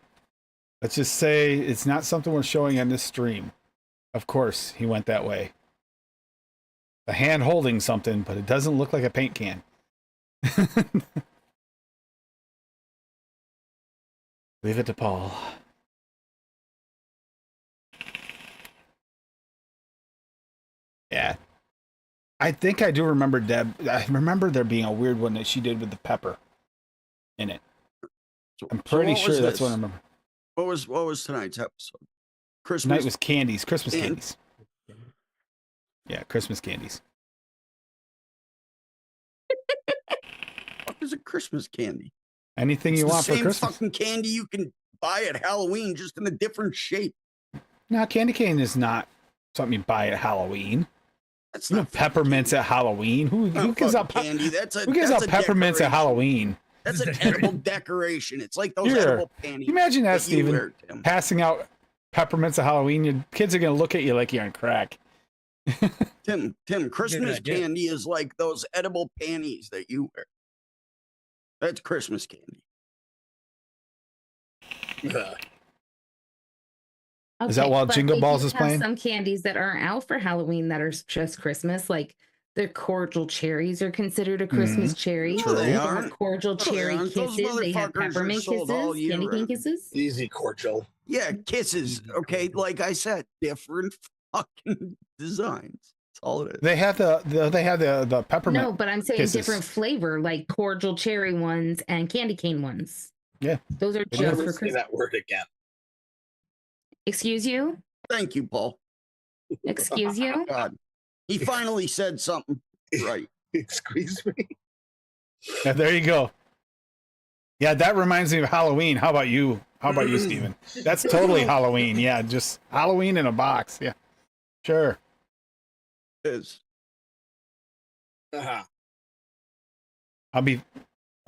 Let's just say it's not something we're showing on this stream. Of course, he went that way. A hand holding something, but it doesn't look like a paint can. Leave it to Paul. Yeah. I think I do remember Deb. I remember there being a weird one that she did with the pepper in it. I'm pretty what sure was that's what I this? remember. What was tonight's episode? Christmas. Tonight was candies, Christmas And- candies. Yeah, Christmas candies. is a Christmas candy? Anything It's you the want for same Christmas. fucking candy you can buy at Halloween, just in a different shape. No, candy cane is not something you buy at Halloween. That's You know, not fucking peppermints at Halloween. Who Not gives fucking up candy? That's a Who gives that's out a peppermints at decoration. Halloween? That's an edible decoration. It's like those Here, edible can panties. you imagine that, you Steven? wear, Tim. Passing out peppermints at Halloween. Your kids are gonna look at you like you're on crack. Tim, Christmas idea. candy is like those edible panties that you wear. That's Christmas candy. Is that while but Jingle they Balls do is have playing? Some candies that aren't out for Halloween that are just Christmas, like the cordial cherries are considered a Christmas cherry. No, they They aren't. have cordial No, they cherry aren't. Those kisses. They have motherfuckers are peppermint sold all kisses, year candy cane round. kisses. Easy cordial. Yeah, kisses. Okay, like I said, different fucking designs. That's all it is. They have the peppermint. No, but I'm saying kisses. different flavor, like cordial cherry ones and candy cane ones. Yeah. Those are It just is. for Never say Christmas. that word again. Excuse you? Thank you, Paul. Excuse you? God, he finally said something right. Excuse me. Yeah, there you go. Yeah, that reminds me of Halloween. How about you? How about you, Steven? That's totally Halloween. Yeah, just Halloween in a box. Yeah, sure. It is. Uh-huh. I'll be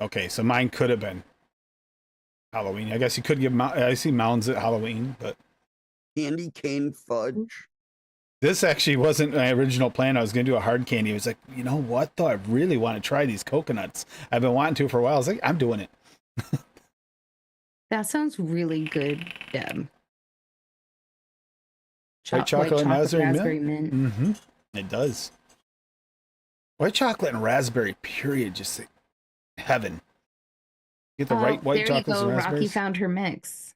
okay. So mine could have been Halloween. I guess you could give. I see mounds at Halloween, but Candy cane fudge. this actually wasn't my original plan. I was going to do a hard candy. I was like, you know what, though? I really want to try these coconuts. I've been wanting to for a while. I was like, I'm doing it. That sounds really good, Deb. White chocolate and raspberry mint. Mm-hmm. It does. White chocolate and raspberry, period. Just like heaven. Get the right white chocolates there you and go. raspberries. Rocky found her mix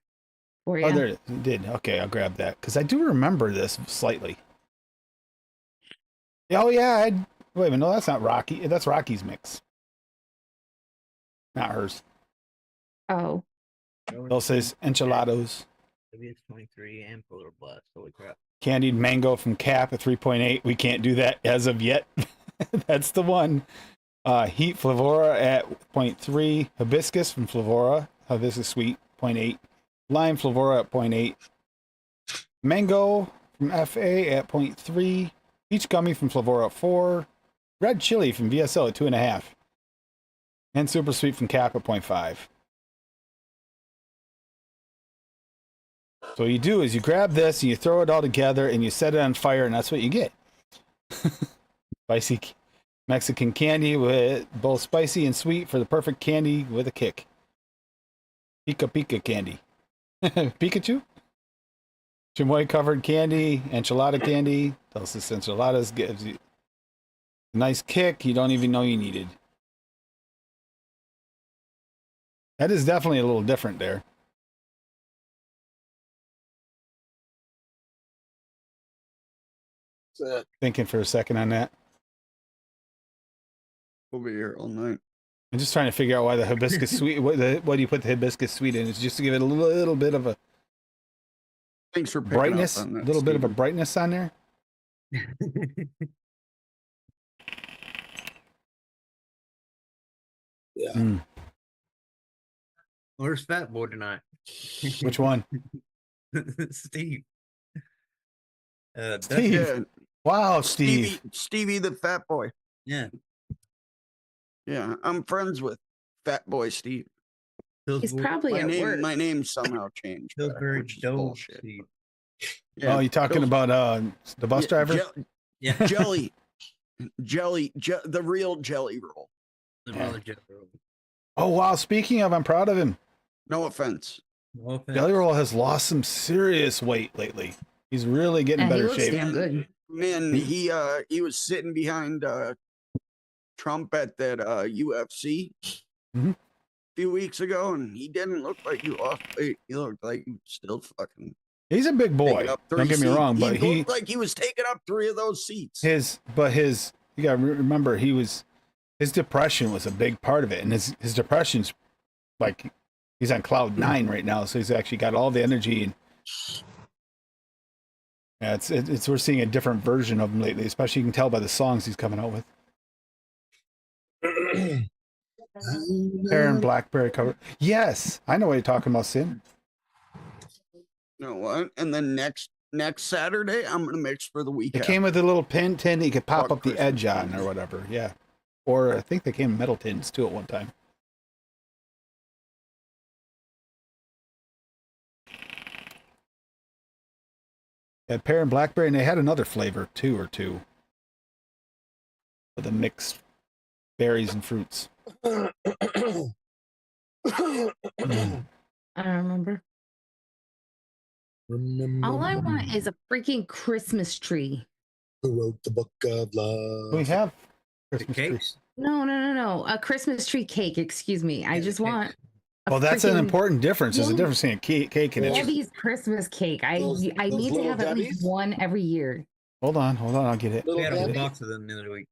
for you. Oh, there it did. Okay, I'll grab that because I do remember this slightly. Oh yeah, wait a minute. No, that's not Rocky. That's Rocky's mix, not hers. Oh, They'll says enchilados. Maybe it's 23 and Polar Blast. Holy crap. Candied mango from Cap at 3.8. We can't do that as of yet. That's the one. Heat Flavora at 0.3. Hibiscus from Flavora. Hibiscus sweet, 0.8. Lime Flavora at 0.8. Mango from FA at 0.3. Peach gummy from Flavora at 4. Red chili from VSL at 2.5. And super sweet from Cap at 0.5. So what you do is you grab this and you throw it all together and you set it on fire, and that's what you get. Spicy Mexican candy with both spicy and sweet for the perfect candy with a kick. Pika Pika candy. Pikachu? Chamoy covered candy, enchilada candy. Dulces enchiladas gives you a nice kick you don't even know you needed. That is definitely a little different there. Thinking for a second on that. We'll be here all night. I'm just trying to figure out why the hibiscus sweet. What do you put the hibiscus sweet in? It's just to give it a little bit of a Thanks for picking up brightness, a on that, little bit of a Steven. brightness on there. Yeah. Mm. Where's Fat Boy tonight? Which one? Steve. Steve. Yeah, Wow, Steve. Stevie the fat boy. Yeah. Yeah, I'm friends with Fat Boy Steve. he's probably My at name, work. my name somehow changed. back, Pillsbury which is Joe bullshit. Steve. Yeah, Oh, you talking Pils- about the bus yeah, driver? Yeah. jelly, the real jelly roll. The Yeah. brother Joe. Oh wow! Speaking of, I'm proud of him. No offense. No offense. Jelly Roll has lost some serious weight lately. He's really getting Yeah, he better looks shape. damn good. Man, he was sitting behind Trump at that UFC Mhm. a few weeks ago, and he didn't look like he lost weight. He looked like he was still fucking He's a big boy. taking up Don't 3 get me seats. wrong, but he looked like he was taking up 3 of those seats. you gotta remember his depression was a big part of it, and his depression's like he's on cloud 9 right now, so he's actually got all the energy, and yeah, it's we're seeing a different version of him lately, especially you can tell by the songs he's coming out with. Pear and blackberry cover. Yes, I know what you're talking about, Sim. You know what? And then next Saturday, I'm gonna mix for the week. It came with a little tin that you could pop Fuck up the Christmas edge on candy. or whatever. Yeah. Or I think they came in metal tins too at one time. Had pear and blackberry, and they had another flavor too, or two. For the mixed berries and fruits. I don't remember. All I want is a freaking Christmas tree. Who wrote the book of love? We have The Christmas tree. cakes. No. A Christmas tree cake. Excuse me. I Yeah, the just cakes. want. Well, that's an important difference. There's a Yeah. difference in a cake and a tree. Debbie's Christmas cake. I Those need to little have at least Debbies? one every year. Hold on, I'll get it. We Little had a whole Debbie? box of them the other week.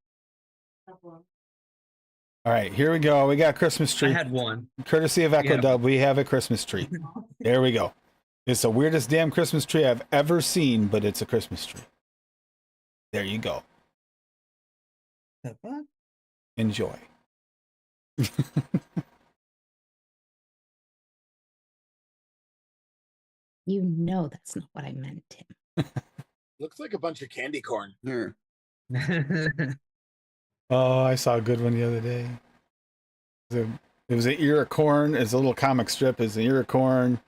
All right, here we go. We got Christmas I tree. had one. Courtesy of Echo Yeah. Dub, we have a Christmas tree. There we go. It's the weirdest damn Christmas tree I've ever seen, but it's a Christmas tree. There you go. The fuck? Enjoy. You know that's not what I meant, Tim. Looks like a bunch of candy corn. Here. Oh, I saw a good one the other day. It was an ear of corn. It's a little comic strip. It's an ear of corn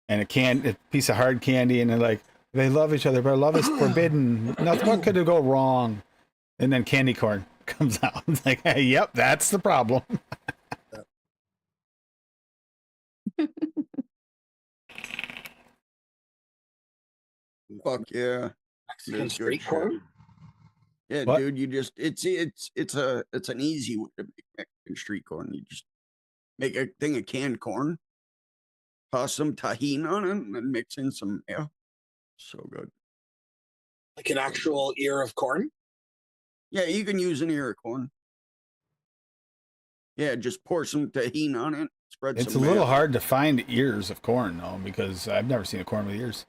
and a piece of hard candy, and they're like, they love each other, but love is forbidden. Nothing. What could go wrong? And then candy corn comes out. It's like, hey, yep, that's the problem. Fuck yeah. Mexican Good street shit. corn. Yeah, What? dude, you just it's an easy way to make Mexican street corn. You just make a thing of canned corn, toss some tahini on it, and then mix in some mayo. So good. Like an actual ear of corn. Yeah, you can use an ear of corn. Yeah, just pour some tahini on it. Spread It's a some little mayo. hard to find ears of corn though, because I've never seen a corn with ears.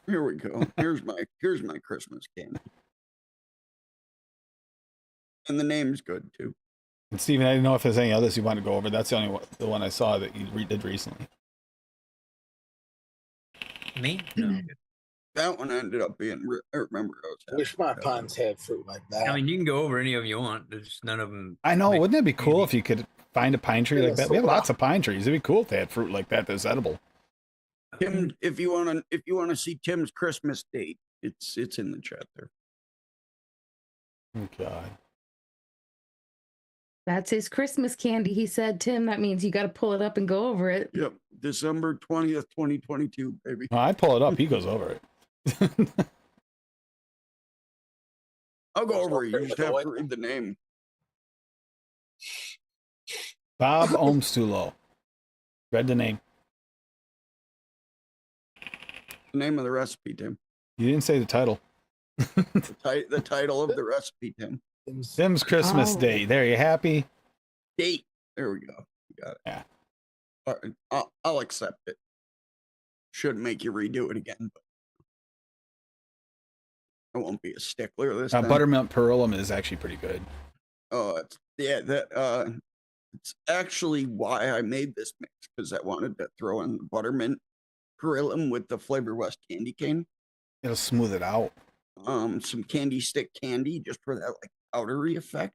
Here we go. Here's my Christmas candy. And the name's good too. And Steven, I didn't know if there's any others you want to go over. That's the only one, the one I saw that you did recently. Me? No. That one ended up being. I remember I was. I wish my happy. ponds had fruit like that. I mean, you can go over any of them you want. There's none of them. I know. make Wouldn't it be cool candy. if you could find a pine tree Yeah, like that? We have lots of pine trees. It'd be cool if they had fruit like that that's edible. Tim, if you wanna see Tim's Christmas date, it's in the chat there. Oh God. That's his Christmas candy. He said, Tim, that means you got to pull it up and go over it. Yep, December 20th, 2022, baby. Well, I pull it up. He goes over it. I'll go over it. You With just the have white- to read the name. Bob Ohmstulo. Read the name. The name of the recipe, Tim. You didn't say the title. The title of the recipe, Tim. Tim's Christmas Oh. Day. There, you happy? Date. There we go. You got it. Yeah. All right, I'll accept it. Shouldn't make you redo it again, but I won't be a stickler this time. Buttermilk Perulum is actually pretty good. Oh, it's actually why I made this mix, because I wanted to throw in the buttermint perillum with the Flavor West candy cane. It'll smooth it out. Some candy stick candy just for that like powdery effect.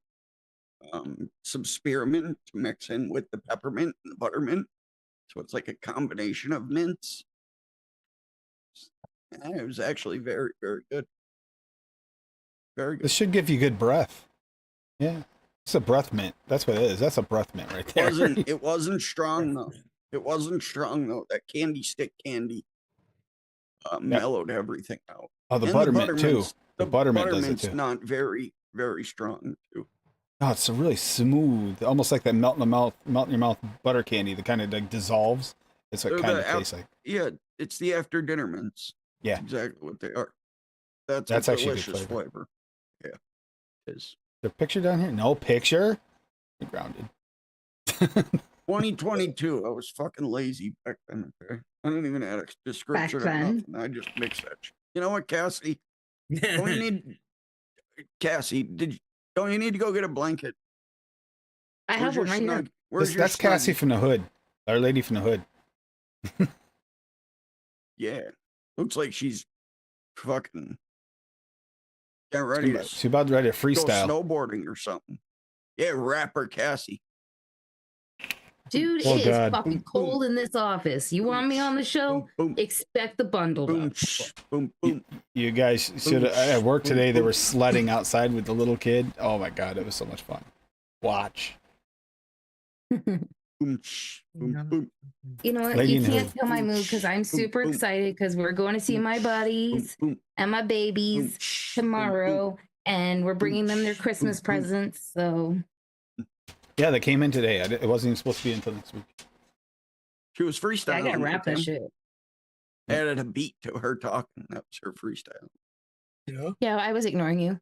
Some spearmint to mix in with the peppermint and the buttermint. So it's like a combination of mints. And it was actually very, very good. Very good. This should give you good breath. Yeah. It's a breath mint. That's what it is. That's a breath mint right there. It wasn't strong though. It wasn't strong though. That candy stick candy mellowed everything out. Oh, the And buttermint too. buttermint's- The buttermint does it buttermint's too. not very, very strong too. Oh, it's a really smooth, almost like that melt in your mouth butter candy that kind of like dissolves. It's what They're it kind the of tastes like. Yeah, it's the after dinner mints. Yeah. That's exactly what they are. That's That's a actually a good delicious flavor. flavor. Yeah, it is. The picture down here? No picture. You're grounded. 2022. I was fucking lazy back then. Okay, I didn't even add a description or then? nothing. I just mixed that. You know what, Cassie? Don't you need Cassie? Don't you need to go get a blanket? I have one right here. That's Cassie from the hood. Our lady from the hood. Yeah. Looks like she's fucking getting ready to She's about ready to go freestyle. snowboarding or something. Yeah, rapper Cassie. Dude, Oh, it is God. fucking cold in this office. You want me on the show? Boom, boom, Expect the bundle. boom, boom, boom. You guys should at work today. They were sledding outside with the little kid. Oh my god, it was so much fun. Watch. Boom, boom, boom. You know what? Lady You in the can't hood. tell my mood because I'm super excited because we're going to see my buddies and my babies tomorrow, and we're bringing them their Christmas presents. So Yeah, they came in today. It wasn't even supposed to be until next week. She was freestyling. I gotta wrap that shit. Added a beat to her talking. That was her freestyle. Yeah, I was ignoring you.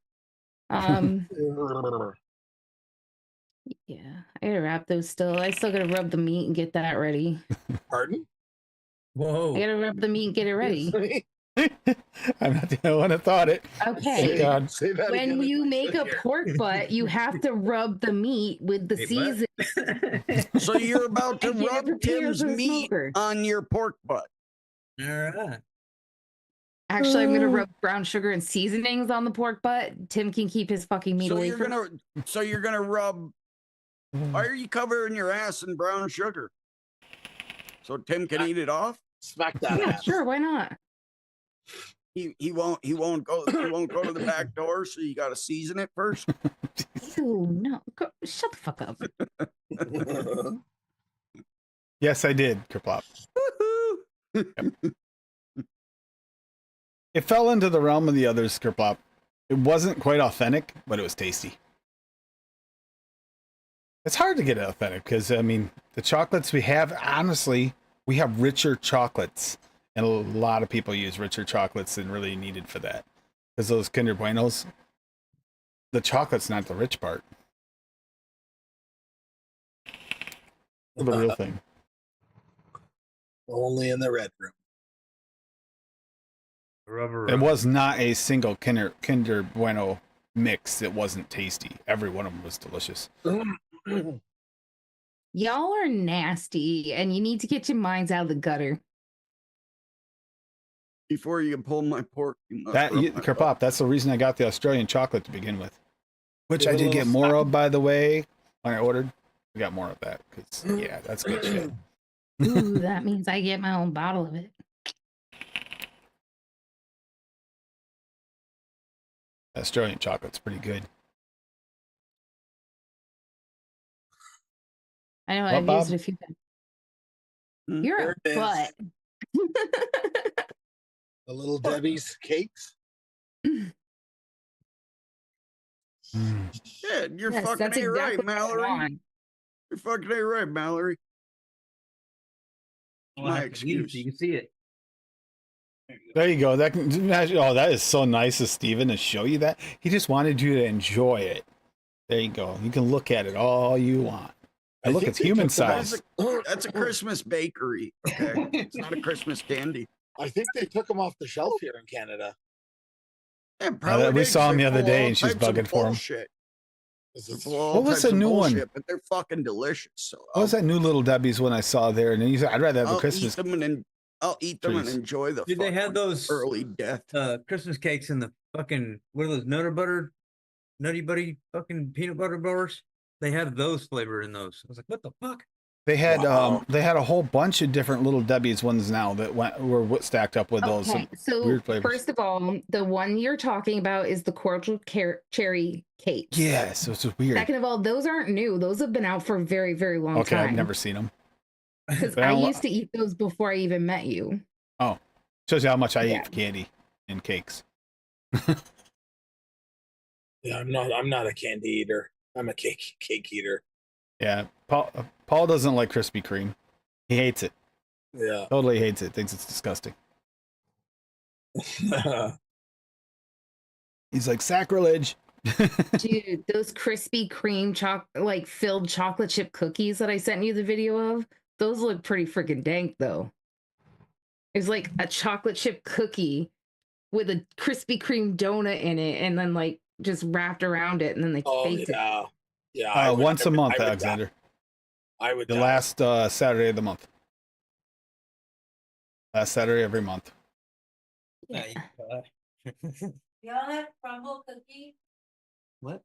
Yeah, I gotta wrap those still. I still gotta rub the meat and get that ready. Pardon? Whoa. I gotta rub the meat and get it ready. I'm not the only one that thought it. Okay. God. Say that When again. you make a pork butt, you have to rub the meat with the Wait, what? season. So you're about to And get it rub prepared Tim's for the meat smoker. on your pork butt. All right. Actually, I'm gonna rub brown sugar and seasonings on the pork butt. Tim can keep his fucking meat So away you're from. gonna rub. Why are you covering your ass in brown sugar? So Tim can eat it off. Smack that Yeah, ass. sure. Why not? He won't go to the back door. So you got to season it first. Ew, no. Go, shut the fuck up. Yes, I did, Kerplop. Woohoo! It fell into the realm of the others, Kerplop. It wasn't quite authentic, but it was tasty. It's hard to get it authentic because, I mean, the chocolates we have, honestly, we have richer chocolates. And a lot of people use richer chocolates than really needed for that. Because those Kinder Buenos, the chocolate's not the rich part. The real thing. Only in the red room. Rubber. It was not a single Kinder Bueno mix that wasn't tasty. Every one of them was delicious. Y'all are nasty, and you need to get your minds out of the gutter. Before you can pull my pork, you must That rub my butt. Kerplop, that's the reason I got the Australian chocolate to begin with. Which I did get more of, by the way, when I ordered. We got more of that. Because, yeah, that's good shit. Ooh, that means I get my own bottle of it. Australian chocolate's pretty good. I know What, I've Bob? used it a few times. Hmm? You're There a it is. butt. The little Debbie's cakes. Mm. Yeah, you're Yes, fucking that's A right, exactly what I Mallory. want. You're fucking A right, Mallory. I'll My have to eat it so excuse. you can see it. There you go. That can imagine. Oh, that is so nice of Steven to show you that. He just wanted you to enjoy it. There you go. You can look at it all you want. And look, think it's they human took the size. That's a Christmas bakery. Okay, it's not a Christmas candy. I think they took them off the shelf here in Canada. Yeah, probably we did, 'cause saw him they the other full day all and she's types of bugging for him. bullshit. Is They're it- full all What was types the of new one? bullshit, but they're fucking delicious. So What was that new little Debbie's one I saw there? And then you said, I'd rather have the I'll Christmas. eat them and I'll eat them and trees. enjoy the Did they have fucking those early death. Christmas cakes in the fucking what are those nutty buddy fucking peanut butter bars? They have those flavor in those. I was like, what the fuck? They had Wow. they had a whole bunch of different little Debbie's ones now that were stacked up with those. Okay, so weird flavors. first of all, the one you're talking about is the cordial cherry cake. Yeah, so it's just weird. Second of all, those aren't new. Those have been out for a very, very long Okay, time. I've never seen them. Because But I I don't- used to eat those before I even met you. Oh, shows you how much I Yeah. eat for candy and cakes. Yeah, I'm not a candy eater. I'm a cake eater. Yeah, Paul doesn't like Krispy Kreme. He hates it. Yeah. Totally hates it. Thinks it's disgusting. He's like sacrilege. Dude, those Krispy Kreme like filled chocolate chip cookies that I sent you the video of, those look pretty freaking dank though. It's like a chocolate chip cookie with a Krispy Kreme donut in it and then like just wrapped around it and then they Oh baked it. yeah. Yeah. I would- Once I a would- month, I would Alexander. I would The die. last Saturday of the month. Last Saturday every month. Yeah. Y'all have crumble cookies? What?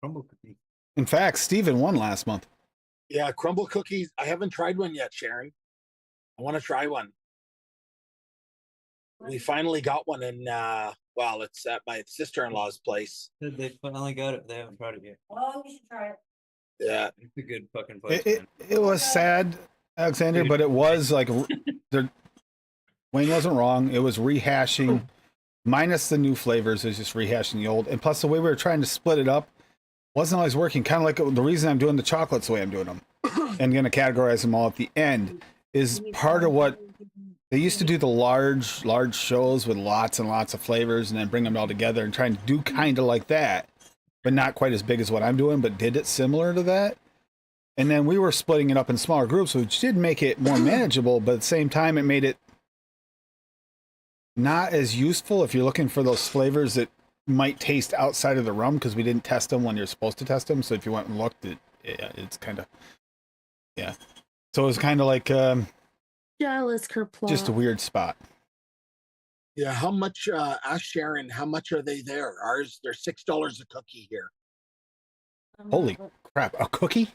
Crumble cookie. In fact, Steven won last month. Yeah, crumble cookies. I haven't tried one yet, Sharon. I want to try one. We finally got one in well, it's at my sister-in-law's place. They finally got it. They haven't tried it yet. Oh, you should try it. Yeah. It's a good fucking place, It, man. it was sad, Alexander, but it was like there. Wayne wasn't wrong. It was rehashing, minus the new flavors. It was just rehashing the old, and plus the way we were trying to split it up wasn't always working. Kind of like the reason I'm doing the chocolates the way I'm doing them, and going to categorize them all at the end is part of what they used to do. The large shows with lots and lots of flavors, and then bring them all together and trying to do kind of like that, but not quite as big as what I'm doing, but did it similar to that. And then we were splitting it up in smaller groups, which did make it more manageable, but at the same time, it made it not as useful if you're looking for those flavors that might taste outside of the rum, because we didn't test them when you're supposed to test them. So if you went and looked, it's kind of, yeah. So it was kind of like Jealous kerplot. just a weird spot. Yeah. How much ask Sharon, how much are they there? Ours, they're $6 a cookie here. Holy crap, a cookie?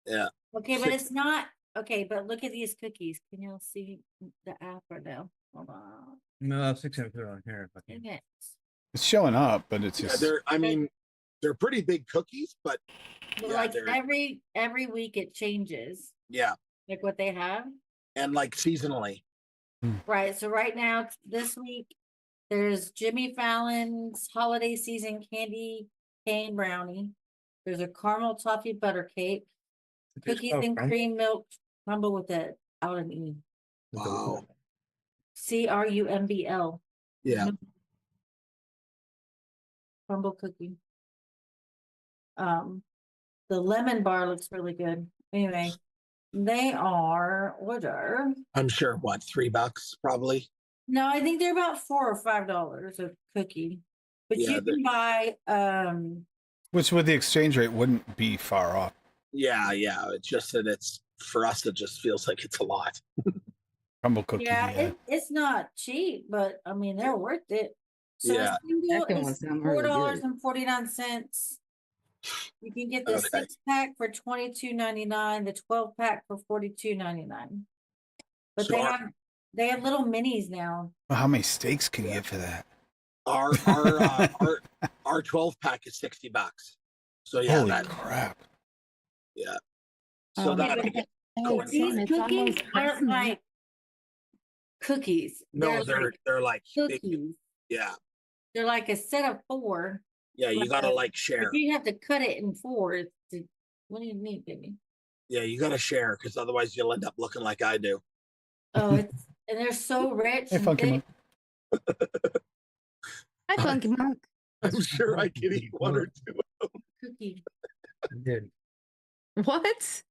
Yeah. Okay, but it's not, okay, but look at these cookies. Can y'all see the app right now? Hold on. No, I was fixing to put it on here if I can. Dang it. It's showing up, but it's Yeah, just they're pretty big cookies, but But yeah, like they're every week it changes, yeah, like what they have. and like seasonally. Right. So right now, this week, there's Jimmy Fallon's holiday season candy cane brownie. There's a caramel toffee butter cake, cookies and cream milk crumble with it out of E. Wow. CRUMBL. Yeah. Crumble cookie. The lemon bar looks really good. Anyway, they are order. I'm sure what, $3 probably. No, I think they're about $4 or $5 a cookie. But Yeah, you can buy which with the exchange rate wouldn't be far off. Yeah. It's just that it's for us, it just feels like it's a lot. Crumble cookie. yeah, it's not cheap, but I mean they're worth it. So Yeah. a single Second one is sound really good. $4.49. You can get the Okay. 6-pack for $22.99, the 12-pack for $42.99. But So they have little minis now. Well, how many steaks can you get for that? Our 12-pack is $60. So yeah, Holy that crap. yeah. So Oh, that yeah. going These fine. It's cookies almost aren't Christmas. like cookies. No, they're like big, cookies. yeah. They're like a set of 4. Yeah, you gotta like share. If you have to cut it in 4, what do you need, baby? Yeah, you gotta share because otherwise you'll end up looking like I do. Oh, and they're so rich. Hey, and Funky thick. Monk. Hi, Funky Monk. I'm sure I could eat one or two. Cookie. Did. What?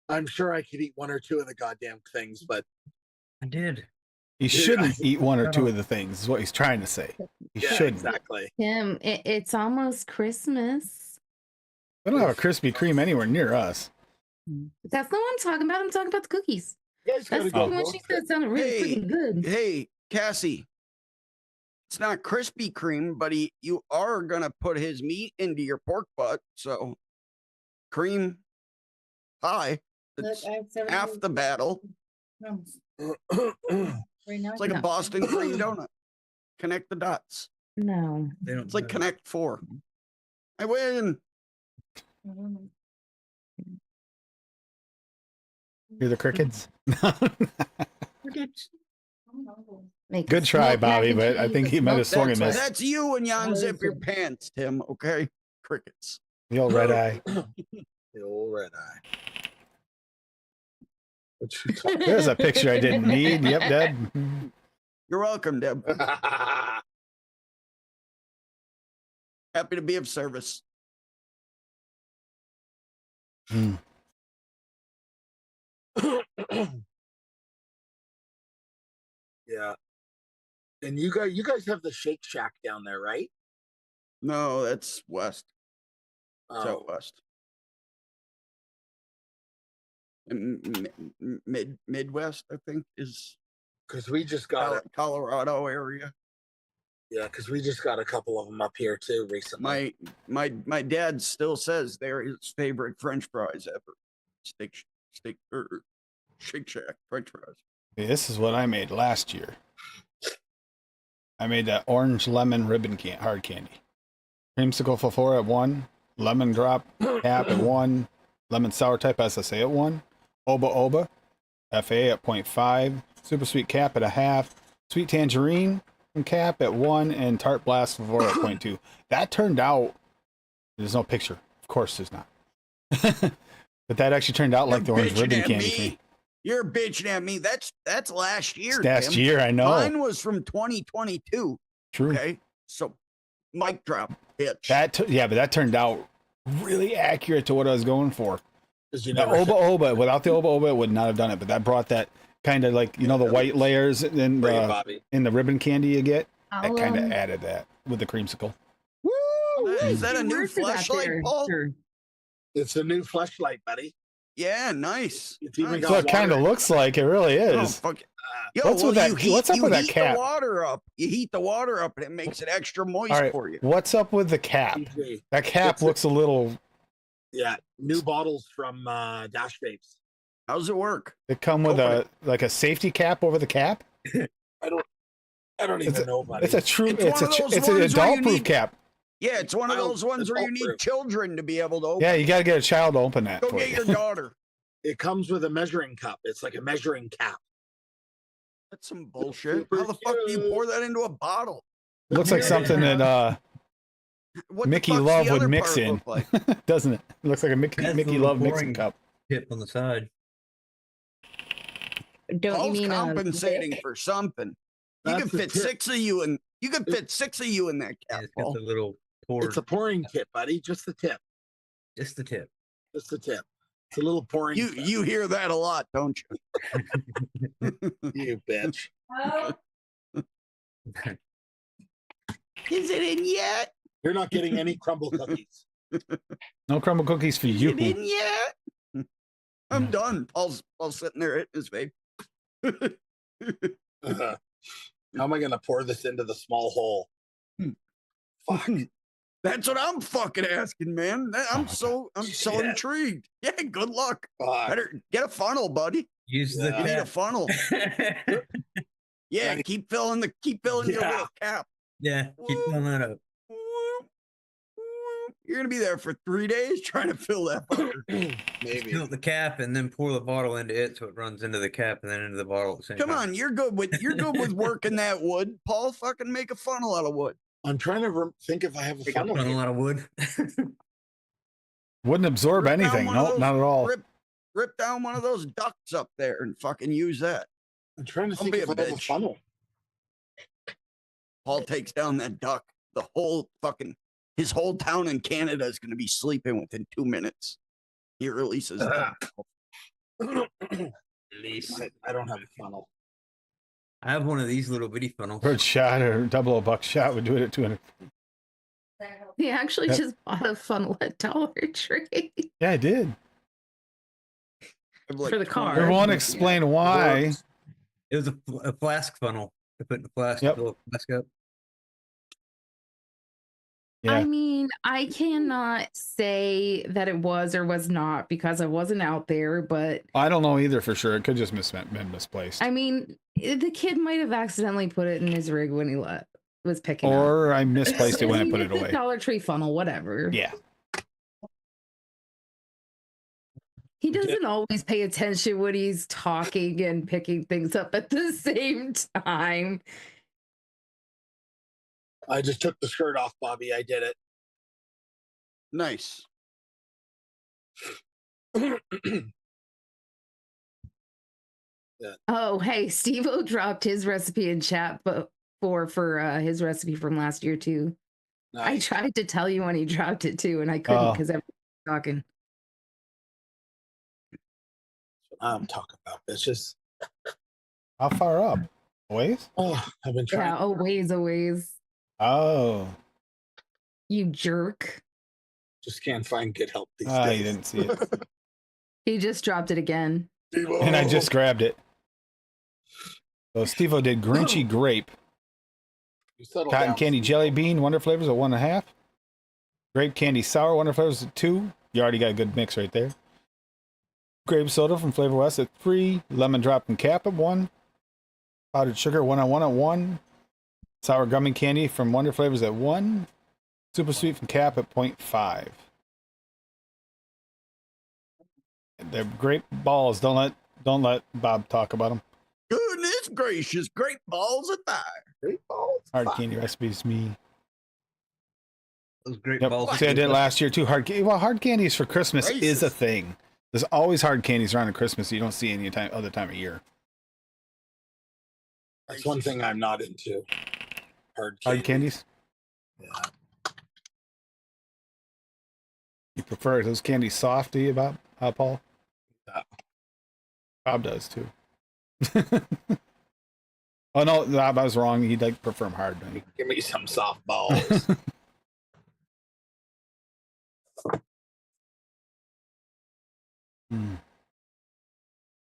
I'm sure I could eat one or two of the goddamn things, but I did. You shouldn't eat one or two of the things, is what he's trying to say. You yeah, shouldn't. exactly. Tim, it's almost Christmas. We don't have a Krispy Kreme anywhere near us. That's not what I'm talking about. I'm talking about the cookies. You guys gotta That's go. the one road she trip. said sounded really Hey, freaking good. Hey, Cassie. It's not Krispy Kreme, but you are gonna put his meat into your pork butt, so cream pie. Look, It's I have 70 half the battle. crumbs. It's like a No. Boston cream donut. Connect the dots. No. They don't. It's like Connect 4. I win. Mhm. Hear the crickets? Make Good it try, smoked mac Bobby, and but I cheese, think he might have smoked swung and vegetables. missed. That's you when you unzip your Listen. pants, Tim. Okay, crickets. The old red eye. The old red eye. There's a picture I didn't need. Yep, Deb. You're welcome, Deb. Happy to be of service. Mm. Yeah. And you guys have the Shake Shack down there, right? No, that's West. Oh, Southwest. And Midwest, I think, is because we just got it. Colorado area. Yeah, because we just got a couple of them up here too recently. My dad still says they're his favorite French fries ever. Steak or Shake Shack French fries. Hey, this is what I made last year. I made that orange lemon ribbon hard candy. Creamsicle for 4 at 1. Lemon drop cap at 1. Lemon sour type SSA at 1. Oba Oba FA at 0.5. Super sweet cap at a half. Sweet tangerine cap at 1. And tart blast for 4 at 0.2. That turned out. There's no picture. Of course there's not. But that actually turned out like the orange ribbon candy for me. You're bitching at me. That's last year. It's last Tim. year, I know. Mine was from 2022. True. Okay, so mic drop, bitch. But that turned out really accurate to what I was going for. You The Oba Oba, without the Oba Oba, it would not have done it. But that brought that kind of like, the white layers in the ribbon candy you get. That kind of added that with the creamsicle. Woo! Is that a new flashlight, Paul? It's a new flashlight, buddy. Yeah, nice. It's even Nice. That's what it kind of looks like. It really Oh, is. fuck it. Yo, What's with that? What's up with that heat cap? The water up. You heat the water up, and it makes it extra moist All right, for you. what's up with the cap? TJ. That cap It's looks a little. Yeah, new bottles from Dash Vapes. How's it work? They come with Open a safety cap over the cap. I don't even know, buddy. It's a true. It's one of those It's an ones where you adult proof need- cap. Yeah, it's one of Child- those ones where you need adult-proof. children to be able to open. Yeah, you got to get a child to open that. Go for get you. your daughter. It comes with a measuring cup. It's like a measuring cap. That's some bullshit. Super How the fuck do you cute. pour that into a bottle? Looks like something that What the Mickey fuck's Love the would other mix part in, look like? doesn't it? It looks like a Mickey That's the little Love mixing pouring cup. Tip on the side. Don't you Paul's mean compensating for something. You That's can the fit tip. 6 of you in. You can fit 6 of you in that Yeah, cap, it's got Paul. the little pour. It's a pouring tip, buddy. Just the tip. Just the tip. Just the tip. It's a little pouring. tip. You hear that a lot, don't you? You bitch. Is it in yet? You're not getting any crumble cookies. No crumble cookies for Is it you. in yet? I'm done. Paul's sitting there hitting his face. How am I going to pour this into the small hole? Fuck. That's what I'm fucking asking, man. I'm so Shit. intrigued. Yeah, good luck. Fuck. Better get a funnel, buddy. Use Yeah. You need a the funnel. Yeah, Right. keep filling your Yeah. little cap. yeah, keep filling that up. You're gonna be there for 3 days trying to fill that fucker. Maybe. Fill the cap and then pour the bottle into it so it runs into the cap and then into the bottle at the same Come time. on, you're good with working that wood. Paul, fucking make a funnel out of wood. I'm trying to think if I have a Make a funnel. funnel here. out of wood. Wouldn't absorb Rip down anything. one of No, those- not at all. Rip down one of those ducts up there and fucking use that. I'm trying to Don't think be if a I have a bitch. funnel. Paul takes down that duck. The whole fucking his whole town in Canada is gonna be sleeping within 2 minutes. He releases that. I don't have a funnel. I have one of these little bitty funnels. Bird shot or double a buck shot would do it at 200. He actually Yep. just bought a funnel at Dollar Tree. Yeah, I did. I've like For the 20 car. Everyone Yeah. explain why. It was a flask funnel to put in the flask. Yep. Fill a flask up. Yeah. I mean, I cannot say that it was or was not because I wasn't out there, but I don't know either for sure. It could just been misplaced. I mean, the kid might have accidentally put it in his rig when he was picking up. Or I misplaced it when I put it It's a away. Dollar Tree funnel, whatever. Yeah. He doesn't always pay attention when he's talking and picking things up at the same time. I just took the skirt off, Bobby. I did Nice. it. Oh, hey, Steve-O dropped his recipe in chat, but for his recipe from last year too. I Nice. tried to tell you when he dropped it too, and I couldn't Oh. because everyone's talking. I'm talking about. It's just, How far up? Ways? oh, I've been trying. Yeah, a ways. Oh. You jerk. Just can't find good help these Ah, days. you didn't see it. He just dropped it again. And I just grabbed it. So Steve-O did Grinchy Grape. You settle Cotton down, Candy Steve. Jelly Bean, Wonder Flavors at 1.5. Grape Candy Sour, Wonder Flavors at 2. You already got a good mix right there. Grape Soda from Flavor West at 3. Lemon Drop and Cap at 1. Powdered Sugar 1-on-1 at 1. Sour Gummy Candy from Wonder Flavors at 1. Super Sweet from Cap at 0.5. They're grape balls. Don't let Bob talk about them. Goodness gracious, great balls of fire. Great balls. Hard Fuck. candy recipes, me. Those great Yep. balls. See, I did it last year too. Hard candies for Christmas is a Racist. thing. There's always hard candies around at Christmas you don't see any other time of year. That's one thing I'm not into. Hard Candies? Yeah. You prefer those candies soft, do you, Bob? Paul? Yeah. Bob does too. Oh no, Bob, I was wrong. He'd like prefer them hard. Don't he? Give me some soft balls. Hmm.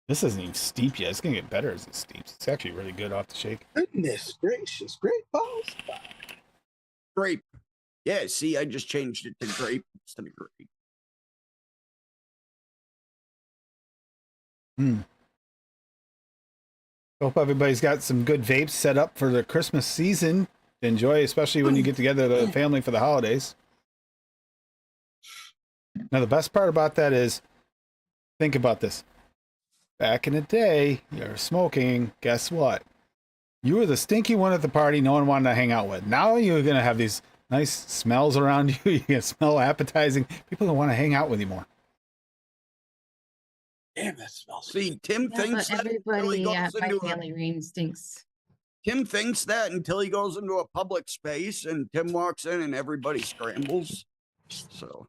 This isn't even steep yet. It's gonna get better as it steeps. It's actually really good off the shake. Goodness gracious, great balls. of fire. Grape. Yeah, see, I just changed it to grape instead of grape. Hope everybody's got some good vapes set up for the Christmas season to enjoy, especially when you get together the family for the holidays. Now, the best part about that is, think about this. Back in the day, you're smoking, guess what? You were the stinky one at the party no one wanted to hang out with. Now you're going to have these nice smells around you. You can smell appetizing. People don't want to hang out with you more. Damn, that smells. See, Tim Yeah, thinks but that until he everybody goes at my into a, family reunion stinks. Tim thinks that until he goes into a public space and Tim walks in and everybody scrambles. So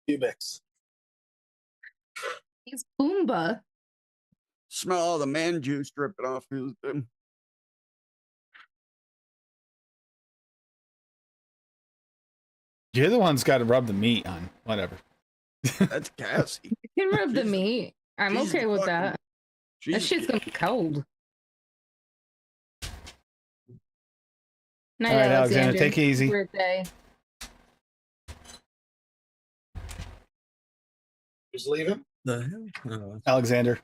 Cubics. He's Pumbaa. smell all the man juice dripping off his Tim. You're the one's got to rub the meat on. Whatever. That's Cassie. You can rub the She's- meat. I'm she's okay with fucking- that. That She's shit's gonna be cold. Night, All right, Alexander, take it easy. Birthday. Who's leaving? The hell? Oh, Alexander.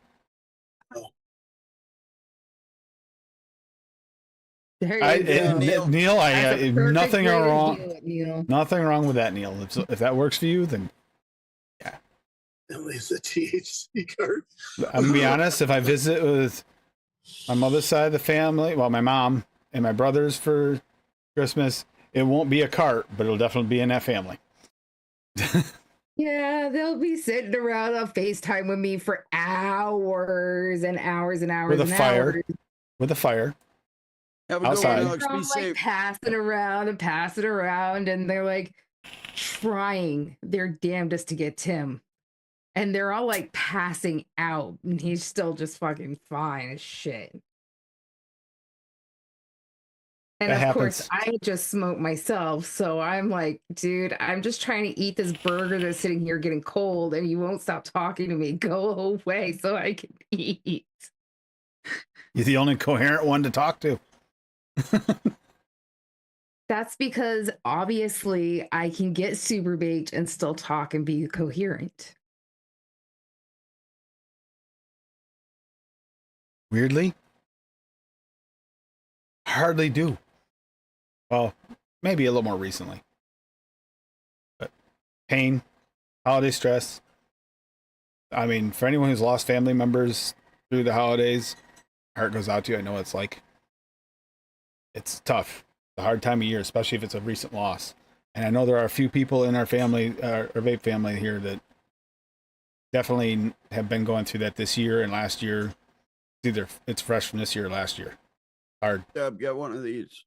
There you go. Neil. Neil, That's a perfect nothing way to wrong. do it, Neil. Nothing wrong with that, Neil. If that works for you, then At least a THC card. I'm gonna be honest. If I visit with my mother's side of the family, well, my mom and my brothers for Christmas, it won't be a cart, but it'll definitely be in that family. Yeah, they'll be sitting around on FaceTime with me for hours and hours and hours With a and fire. hours. With a fire. Have a good Outside. one, Alex. They're all, Be like safe. passing around and passing around, and they're like trying their damnedest to get Tim. And they're all like passing out, and he's still just fucking fine as shit. And That of course, happens. I just smoke myself, so I'm like, dude, I'm just trying to eat this burger that's sitting here getting cold, and you won't stop talking to me. Go away so I can eat. You're the only coherent one to talk to. That's because obviously I can get super baked and still talk and be coherent. Weirdly, hardly do. Well, maybe a little more recently. But pain, holiday stress. I mean, for anyone who's lost family members through the holidays, heart goes out to you. I know what it's like. It's tough. It's a hard time of year, especially if it's a recent loss. And I know there are a few people in our family, our vape family here, that definitely have been going through that this year and last year. Either it's fresh from this year or last year. Hard. Deb, get one of these.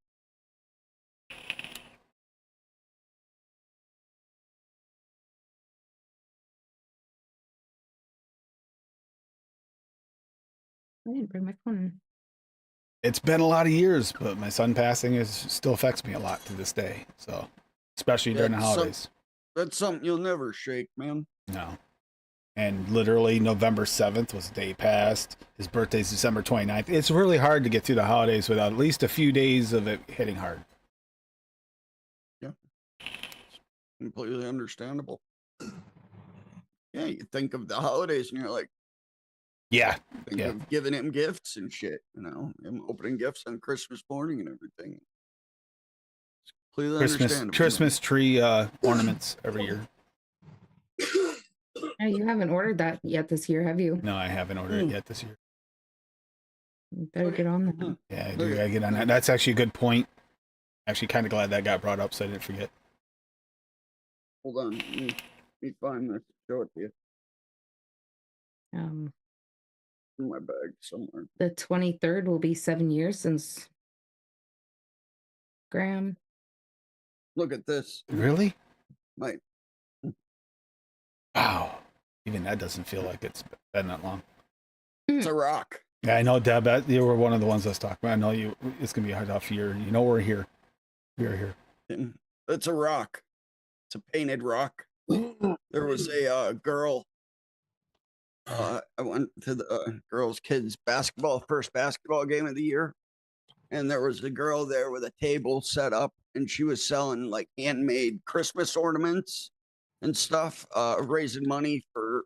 I didn't bring my phone. It's been a lot of years, but my son passing still affects me a lot to this day. So especially during the That's some- holidays. That's something you'll never shake, man. No. And literally November 7th was the day passed. His birthday's December 29th. It's really hard to get through the holidays without at least a few days of it hitting hard. Completely understandable. Yeah, you think of the holidays and you're like, Yeah. think Yeah. of giving him gifts and shit, you know, him opening gifts on Christmas morning and everything. It's completely understandable. Christmas tree ornaments every year. Yeah, you haven't ordered that yet this year, have you? No, I haven't ordered it yet this year. You better get on that. Yeah, I do gotta get on that. That's actually a good point. Actually, kind of glad that got brought up so I didn't forget. Hold on. Let me find this. Show it to you. Um, In my bag somewhere. the 23rd will be 7 years since Graham. Look at this. Really? My Wow. Even that doesn't feel like it's been that long. It's a rock. Yeah, I know, Deb. You were one of the ones I was talking about. I know you. It's gonna be a hard off year. You know, we're here. We're here. And it's a rock. It's a painted rock. There was a girl. I went to the girls' kids' first basketball game of the year. And there was a girl there with a table set up, and she was selling like handmade Christmas ornaments and stuff, raising money for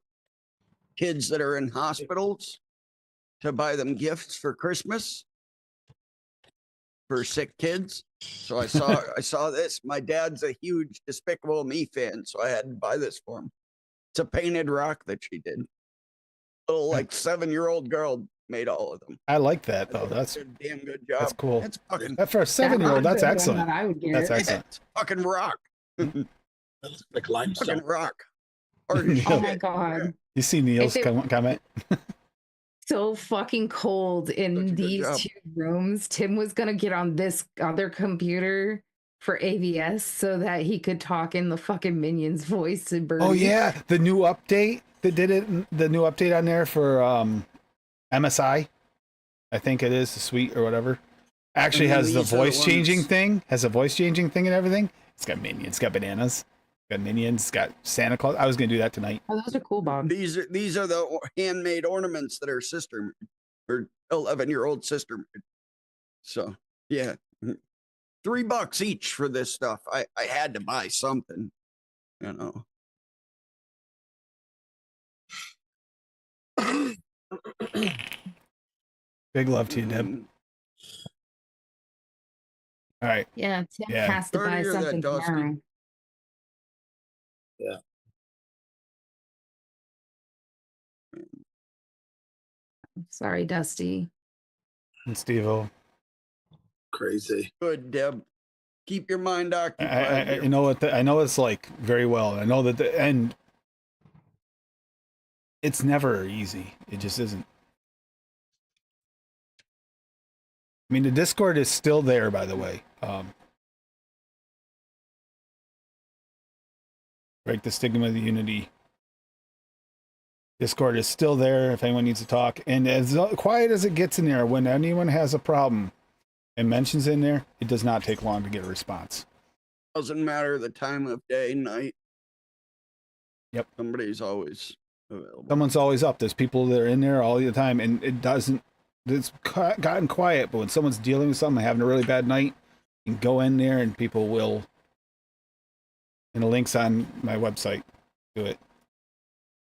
kids that are in hospitals to buy them gifts for Christmas for sick kids. So I saw this. My dad's a huge Despicable Me fan, so I had to buy this for him. It's a painted rock that she did. Little like 7-year-old girl made all of them. I like that though. I think That's they did a damn good job. that's cool. It's fucking, That for a 7-year-old, that's the one excellent. that I would get. That's yeah, excellent. it's fucking rock. That looks like limestone. Fucking rock. Hard as Oh my shit. god. You see Neil's If it- comment? So fucking cold Such a in good these job. 2 rooms. Tim was gonna get on this other computer for AVS so that he could talk in the fucking Minions voice to Bernie. Oh yeah, the new update that did it. The new update on there for MSI, I think it is the suite or whatever. Actually And then has the these are the voice changing ones- thing. Has a voice changing thing and everything. It's got minions. It's got bananas. It's got minions. It's got Santa Claus. I was gonna do that tonight. Oh, those are cool, Bob. These are the handmade ornaments that her sister made, her 11-year-old sister made. So yeah, $3 each for this stuff. I had to buy something, you know. Big love to you, Deb. Mm, All right. Yeah, Tim Yeah. has to Sorry to buy hear that, something Dusty. tomorrow. Yeah. Sorry, Dusty. And Steve-O. Crazy. Good, Deb. Keep your mind occupied. I here. you know what I know it's like very well. I know that the end. It's never easy. It just isn't. I mean, the Discord is still there, by the way. Break the stigma of the unity. Discord is still there if anyone needs to talk. And as quiet as it gets in there, when anyone has a problem and mentions in there, it does not take long to get a response. Doesn't matter the time of day, night. Yep. Somebody's always available. Someone's always up. There's people that are in there all the time, and it doesn't. It's gotten quiet, but when someone's dealing with something, having a really bad night, you can go in there and people will. And the link's on my website. Do it.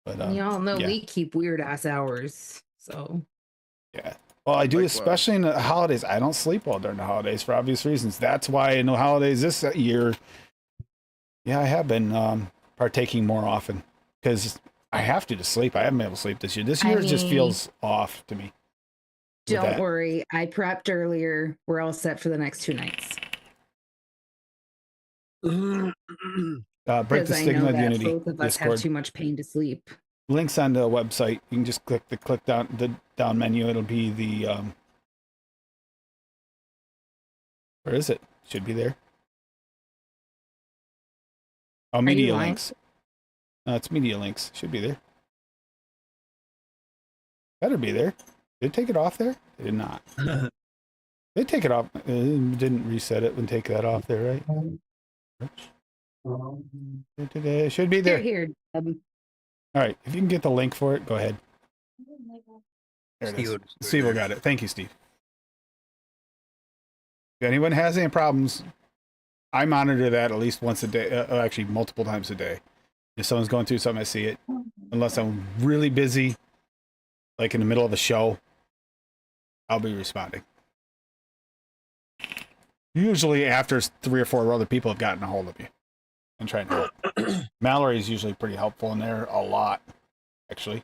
But And y'all know yeah. we keep weird ass hours. So yeah. Well, I do, Likewise. especially in the holidays. I don't sleep well during the holidays for obvious reasons. That's why in the holidays this year, yeah, I have been partaking more often because I have to sleep. I haven't been able to sleep this year. This I year just mean, feels off to me. with don't that. worry. I prepped earlier. We're all set for the next 2 nights. Break the Because I stigma know of that unity. both of us have Discord. too much pain to sleep. Links on the website. You can just click down the down menu. It'll be the where is it? Should be there. Oh, you media lying? links. No, it's media links. Should be there. Better be there. Did it take it off there? It did not. They take it off. Didn't reset it and take that off there, right? It should be there. Here. All right. If you can get the link for it, go ahead. There it Steve is. will just put it Steve will there. got it. Thank you, Steve. If anyone has any problems, I monitor that at least once a day, actually multiple times a day. If someone's going through something, I see it. Unless I'm really busy, like in the middle of a show, I'll be responding. Usually after 3 or 4 other people have gotten a hold of you and trying to help. Mallory is usually pretty helpful in there a lot, actually.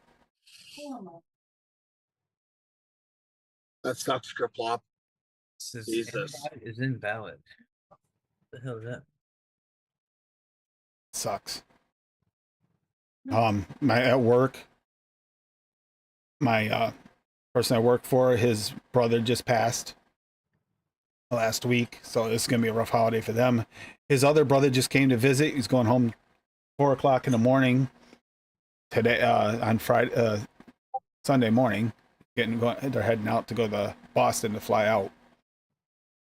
That sucks, Scriplop. Says Jesus. invite is invalid. What the hell is that? Sucks. At work, my person I work for, his brother just passed last week, so it's gonna be a rough holiday for them. His other brother just came to visit. He's going home 4 o'clock in the morning today, on Friday, Sunday morning. They're heading out to go to Boston to fly out.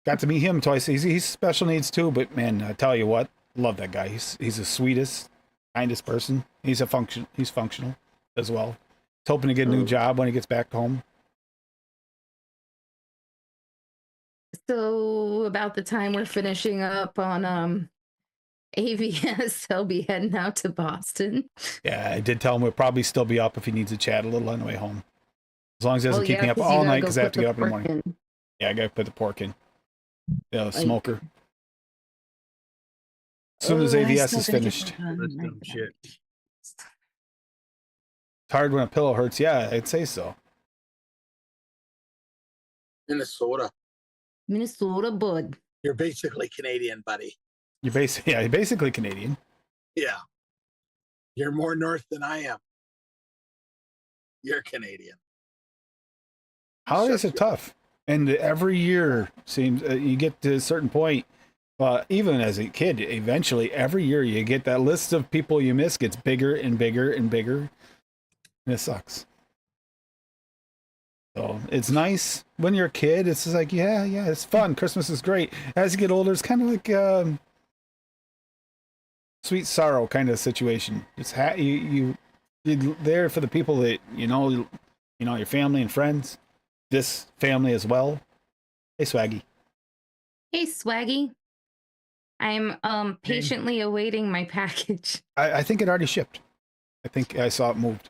Got to meet him twice. He's special needs too, but man, I tell you what, love that guy. He's the sweetest, kindest person. He's functional as well. He's hoping to get a new job when he gets back home. So about the time we're finishing up on AVS, they'll be heading out to Boston. Yeah, I did tell him we'll probably still be up if he needs to chat a little on the way home. As long as he doesn't keep me up 'cause all you gotta night go because I have put to get the up in the pork morning. in. Yeah, I gotta put the pork in. The Like- smoker. As soon as Oh, I AVS still is gotta get finished. that done. That's I dumb forgot. shit. It's hard when a pillow hurts. Yeah, I'd say so. Minnesota. Minnesota bud. You're basically Canadian, buddy. You're basically Canadian. Yeah. You're more north than I am. You're Canadian. Holidays are tough, and every year seems you get to a certain point. Even as a kid, eventually every year you get that list of people you miss gets bigger and bigger and bigger, and it sucks. So it's nice when you're a kid. It's just like yeah, it's fun. Christmas is great. As you get older, it's kind of like sweet sorrow kind of situation. It's you're there for the people that you know, your family and friends. This family as well. Hey, Swaggy. Hey, Swaggy. I'm patiently awaiting my package. I think it already shipped. I think I saw it moved.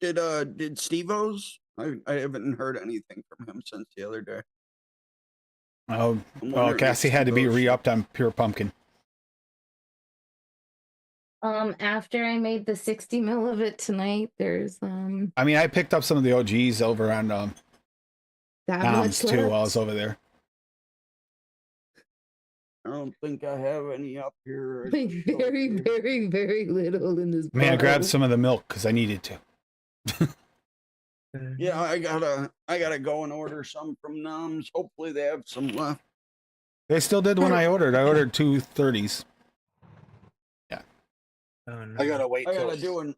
Did Steve-O's? I haven't heard anything from him since the other day. Oh, I'm well, wondering if Cassie had to be Steve-O's- re-upped on pure pumpkin. After I made the 60 mil of it tonight, there's I mean, I picked up some of the OGs over on that Noms much too left. while I was over there. I don't think I have any up here. Like very, very, very little in this. Man, I grabbed bottle. some of the milk because I needed to. Yeah, I gotta go and order some from Noms. Hopefully they have some left. They still did when I ordered. I ordered 2 30s. Oh, no. I gotta wait. I till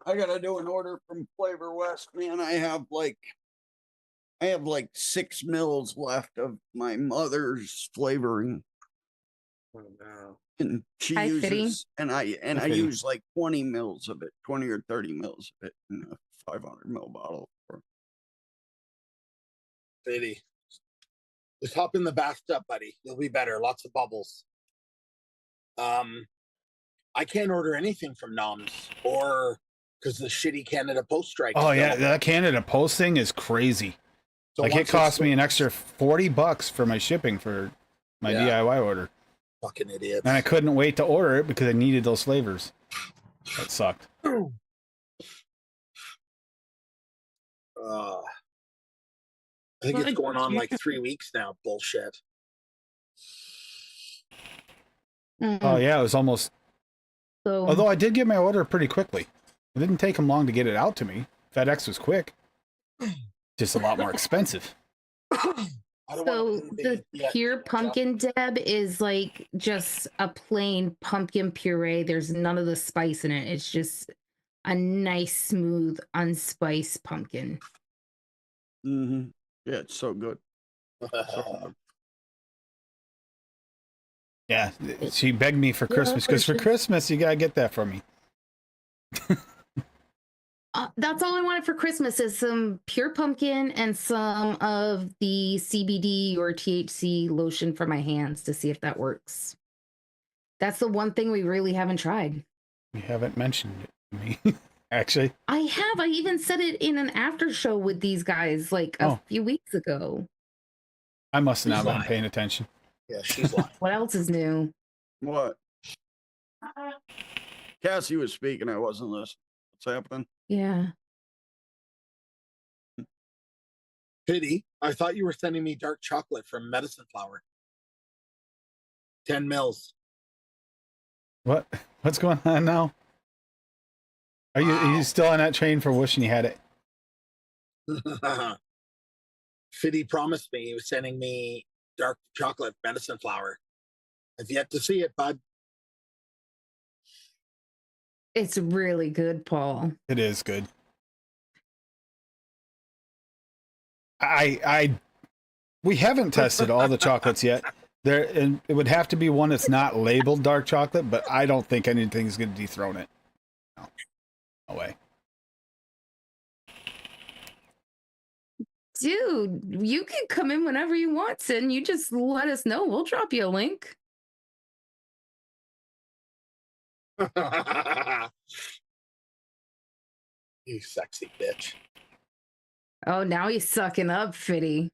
gotta do an order from Flavor West, man. I have like 6 mils left of my mother's flavoring, Oh, no. and she Hi, Fitty. uses I Fitty. use like 20 mils of it, 20 or 30 mils of it in a 500 ml bottle. City. Just hop in the bathtub, buddy. You'll be better. Lots of bubbles. I can't order anything from Noms or because the shitty Canada Post strike. Oh still. yeah, that Canada Post thing is crazy. So Like it once cost me it's- an extra $40 for my shipping for my Yeah. DIY order, Fucking idiots. and I couldn't wait to order it because I needed those flavors. That sucked. I think it's Good. going on like 3 weeks now. Bullshit. Oh yeah, it was almost. So Although I did get my order pretty quickly. It didn't take them long to get it out to me. FedEx was quick. Just a lot more expensive. I don't So want to the pure pumpkin deb is like just a plain pumpkin puree. There's none of the spice in it. It's just a nice, smooth, unspiced pumpkin. Mm-hmm. Yeah, it's so good. So good. Yeah, she begged me for Yeah, Christmas because for precious. Christmas you gotta get that for me. That's all I wanted for Christmas is some pure pumpkin and some of the CBD or THC lotion for my hands to see if that works. That's the one thing we really haven't tried. You haven't mentioned it to me, actually. I have. I even said it in an after show with these guys like a Oh. few weeks ago. I must have not She's been lying. paying attention. Yeah, she's lying. What else is new? What? Cassie was speaking. I wasn't listening. What's happening? Yeah. Pity. I thought you were sending me dark chocolate from Medicine Flower. 10 mils. What's going on now? Are you still on that train for wishing you had it? Fiddy promised me he was sending me dark chocolate Medicine Flower. I've yet to see it, bud. It's really good, Paul. It is good. We haven't tested all the chocolates yet. And it would have to be one that's not labeled dark chocolate, but I don't think anything's going to dethrone it. No way. Dude, you can come in whenever you want, Sin. You just let us know. We'll drop you a link. You sexy bitch. Oh, now he's sucking up, Fitty.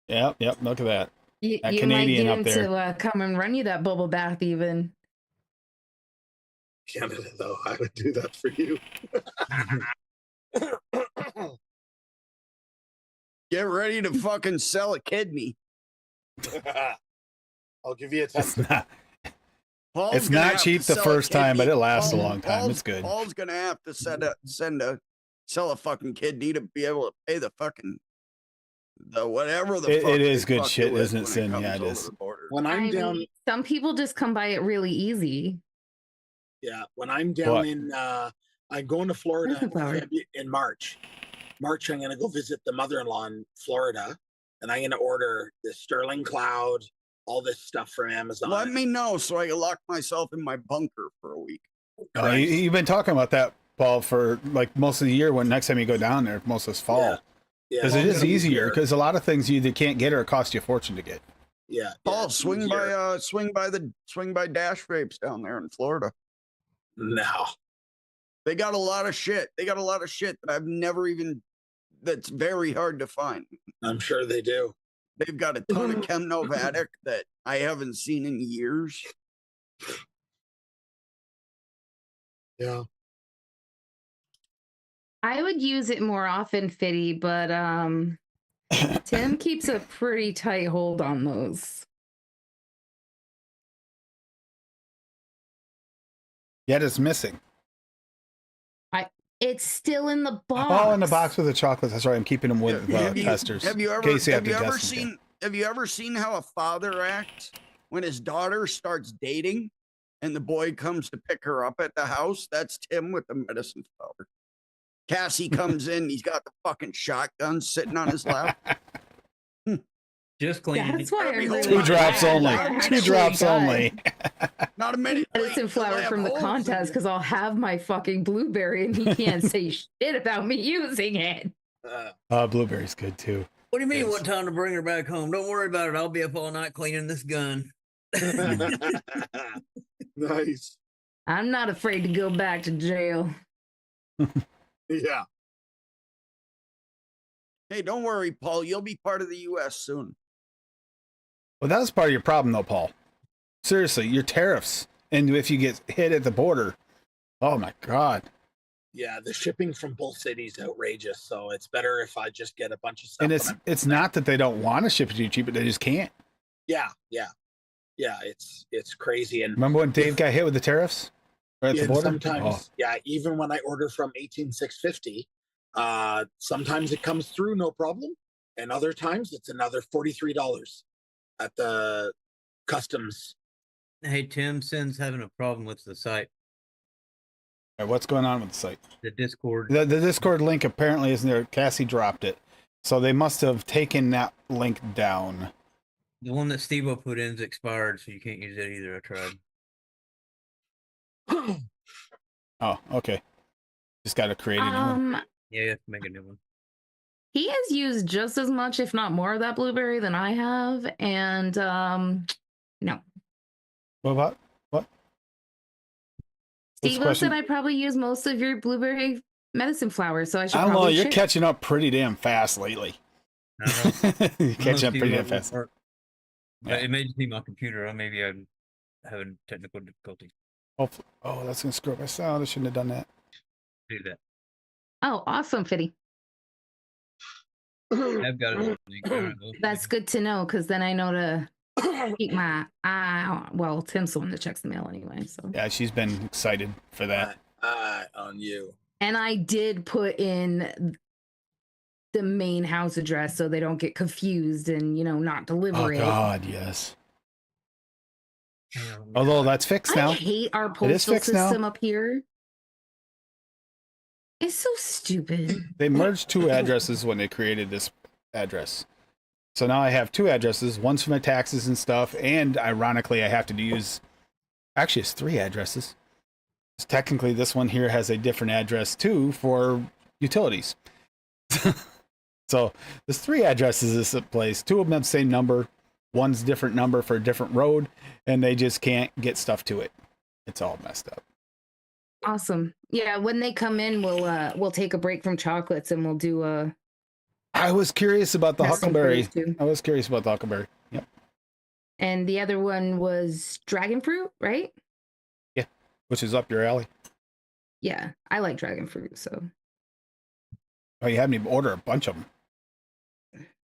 Yep. Look at that. You That might Canadian get up him there. to come and run you that bubble bath even. Canada, though, I would do that for you. Get ready to fucking sell a kidney. I'll give you a It's test. not. Paul's It's gonna not have cheap to the sell a first time, but kidney. it lasts a long time. It's good. Paul's gonna have to sell a fucking kidney to be able to pay the fucking whatever the fuck It is they good fuck shit, with isn't it, when Sin? comes Yeah, it over is. the border. When I'm down, some people just come by it really easy. yeah, when I'm down What? in, I'm going to Florida Medicine Flower. in March. March, I'm going to go visit the mother-in-law in Florida, and I'm going to order the Sterling Cloud, all this stuff from Amazon. Let me know so I can lock myself in my bunker for a week. You've been talking about that, Paul, for like most of the year. When next time you go down there, most of this fall, Yeah, because well, it I'm is gonna be easier. here. Because a lot of things you either can't get or it costs you a fortune to get. Yeah, Paul, it's swing easier. by Dash Vapes down there in Florida. No. They got a lot of shit. They got a lot of shit that I've never even. That's very hard to find. I'm sure they do. They've got a ton of Chem Novatic that I haven't seen in years. Yeah. I would use it more often, Fitty, but Tim keeps a pretty tight hold on those. Yet it's missing. It's still in the box. Oh, in the box with the chocolates. That's right. I'm keeping them with the testers. Have you in ever, case you have have you to ever test them again. seen? Have you ever seen how a father acts when his daughter starts dating, and the boy comes to pick her up at the house? That's Tim with the medicine flower. Cassie comes in. He's got the fucking shotgun sitting on his lap. Just cleaning. That's why I'm Every really Two drops glad only. I Two actually drops got only. Not a minute. late, medicine till flower I have from the holes in contest you. because I'll have my fucking blueberry and he can't say shit about me using it. Blueberry's good too. What do you mean? Yes. What time to bring her back home? Don't worry about it. I'll be up all night cleaning this gun. Nice. I'm not afraid to go back to jail. Yeah. Hey, don't worry, Paul. You'll be part of the U.S. soon. Well, that was part of your problem, though, Paul. Seriously, your tariffs, and if you get hit at the border, oh my god. Yeah, the shipping from both cities outrageous. So it's better if I just get a bunch of stuff. And when it's I'm- it's not that they don't want to ship it to you cheap, but they just can't. yeah. It's crazy. And Remember when Dave got hit with the tariffs right at the and border? sometimes, even when I order from 18650, sometimes it comes through no problem, and other times it's another $43 at the customs. Hey, Tim, Sin's having a problem with the site, All right, what's going on with the site? the Discord. The Discord link apparently isn't there. Cassie dropped it, so they must have taken that link down. The one that Steve put in's expired, so you can't use it either. I tried. Oh, okay. Just got to create a new one. Yeah, you have to make a new one. He has used just as much, if not more, of that blueberry than I have, and no. What about what? What's the Steve question? said I probably use most of your blueberry medicine flowers, so I should I don't know. probably You're share. catching up pretty damn fast lately. I don't know. You're catching up pretty damn fast. Yeah. It may just be my computer. Or maybe I'm having technical difficulty. Hopefully. Oh, that's gonna screw up my sound. I shouldn't have done that. Do that. Oh, awesome, Fitty. I've got it. That's good to know, because then I know to keep my eye. Well, Tim's the one that checks the mail anyway. So Yeah, she's been excited for that. On you. and I did put in the main house address so they don't get confused and not deliver Oh it. God, yes. Although that's fixed now. I hate our It is postal fixed now. system up here. It's so stupid. They merged two addresses when they created this address. So now I have two addresses. One's for my taxes and stuff, and ironically, I have to use. Actually, it's three addresses. Technically, this one here has a different address too for utilities. So there's three addresses in this place. Two of them have the same number. One's different number for a different road, and they just can't get stuff to it. It's all messed up. Awesome. Yeah, when they come in, we'll take a break from chocolates and we'll do a. I was curious about the Have some huckleberry. fruit, too. I was curious about the huckleberry. Yep. And the other one was dragon fruit, right? Which is up your alley. Yeah, I like dragon fruit, so. Oh, you had me order a bunch of them.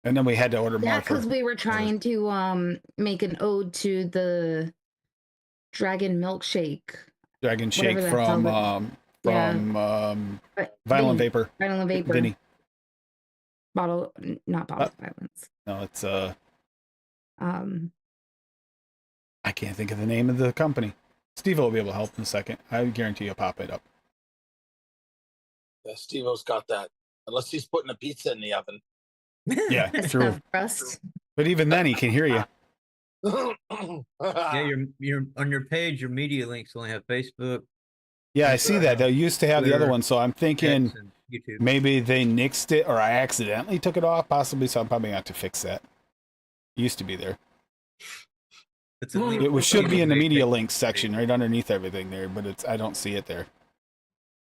And then we had to order more Yeah, for. because we were trying to make an ode to the dragon milkshake. Dragon Shake Whatever from that's called. Violent Vinny. Vapor. Violent Vapor. Vinny. Not bottle of violence. No, it's Um, I can't think of the name of the company. Steve will be able to help in a second. I guarantee you'll pop it up. Yeah, Steve-O's got that. Unless he's putting a pizza in the oven. Yeah, that's true. not crust. But even then, he can hear you. Yeah, you're on your page. Your media links only have Facebook, Yeah, I see that. They used to have the other Twitter, one, so I'm thinking X, and YouTube. maybe they nixed it or I accidentally took it off, possibly. So I'm probably going to have to fix that. It used to be there. It's a link- It should be in the media Facebook links section, page. right underneath everything there, but I don't see it there.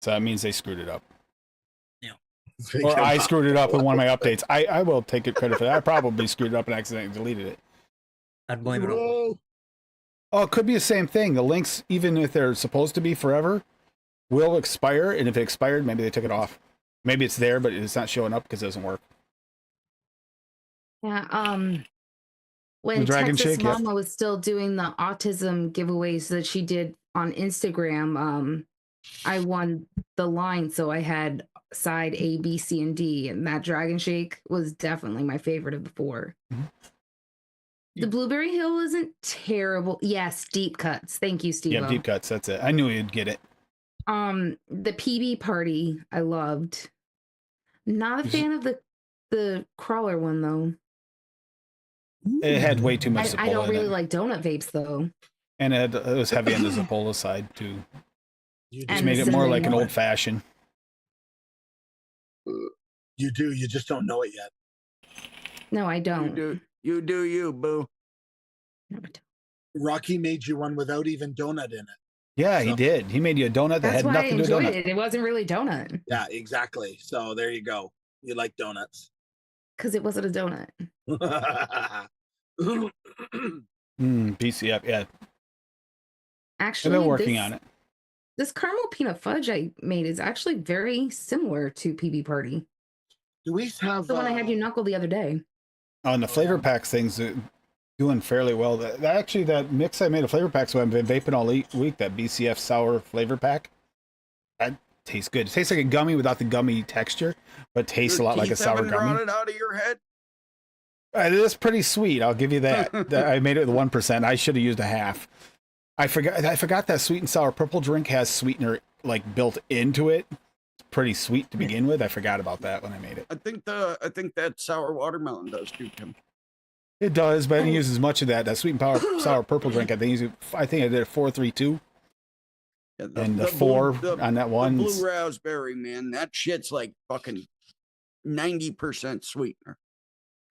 So that means they screwed it up. Or I screwed it up in one of my updates. I will take it credit for that. I probably screwed it up and accidentally deleted it. I'd blame it on. Oh, it could be the same thing. The links, even if they're supposed to be forever, will expire. And if it expired, maybe they took it off. Maybe it's there, but it's not showing up because it doesn't work. Yeah. When The Dragon Texas Shake, yep. Mama was still doing the autism giveaways that she did on Instagram, I won the line, so I had side A, B, C, and D, and that Dragon Shake was definitely my favorite of the four. Mhm. The Blueberry Hill isn't terrible. Yes, deep cuts. Thank you, Steve. Yeah, deep cuts. That's it. I knew you'd get it. The PB party I loved. Not a fan of the crawler one though. It had way too much I Zapola don't in really it. like donut vapes though. And it was heavy on the Zapola side, too. You Just And made it more like an cinnamon. old fashioned. You do. You just don't know it yet. No, I don't. You do you, boo. No, I don't. Rocky made you one without even donut in it. Yeah, he So- did. He made you a donut that That's had why I nothing to do with enjoyed donut. it. It wasn't really donut Yeah, exactly. So there you go. You like donuts. because it wasn't a donut. BCF, yeah. Actually, I've been working on it. This caramel peanut fudge I made is actually very similar to PB Party. Do we have The one I had you knuckle the other day. On the flavor packs things, doing fairly well. Actually, that mix I made of flavor packs, so I've been vaping all week, that BCF sour flavor pack, that tastes good. It tastes like a gummy without the gummy texture, but tastes a lot like a sour Haven't gummy. rotted out of your head. It is pretty sweet. I'll give you that. I made it with 1%. I should have used a half. I forgot that sweet and sour purple drink has sweetener like built into it. It's pretty sweet to begin with. I forgot about that when I made it. I think that sour watermelon does too, Tim. It does, but I didn't use as much of that. That sweet and sour purple drink, I think I did a 4-3-2. Yeah, And the blue- 4 on that one. The blue raspberry, man, that shit's like fucking 90% sweetener.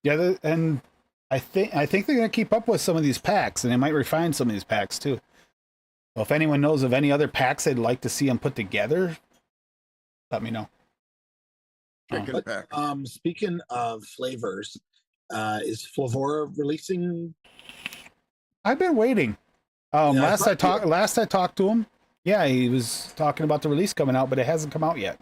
Yeah, and I think they're gonna keep up with some of these packs, and they might refine some of these packs too. Well, if anyone knows of any other packs they'd like to see them put together, let me know. Chicken pack. Speaking of flavors, is Flavora releasing? I've been waiting. Yeah, last I talked to him, yeah, he was talking about the release coming out, but it hasn't come out yet.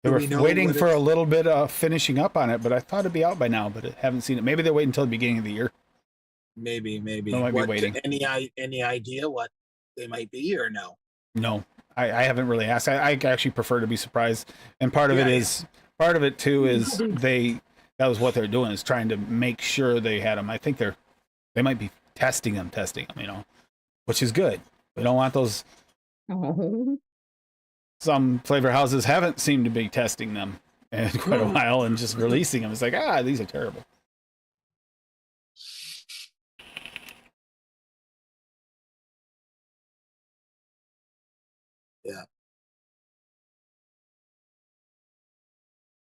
They Do were we know waiting what for a it's- little bit of finishing up on it, but I thought it'd be out by now, but I haven't seen it. Maybe they're waiting until the beginning of the year. Maybe. They might be waiting. Any idea what they might be or no? No, I haven't really asked. I actually prefer to be surprised, and part of part of it too is that was what they're doing, is trying to make sure they had them. I think they might be testing them, which is good. We don't want those. Oh. Some flavor houses haven't seemed to be testing them in quite a while and just releasing them. It's like, these are terrible.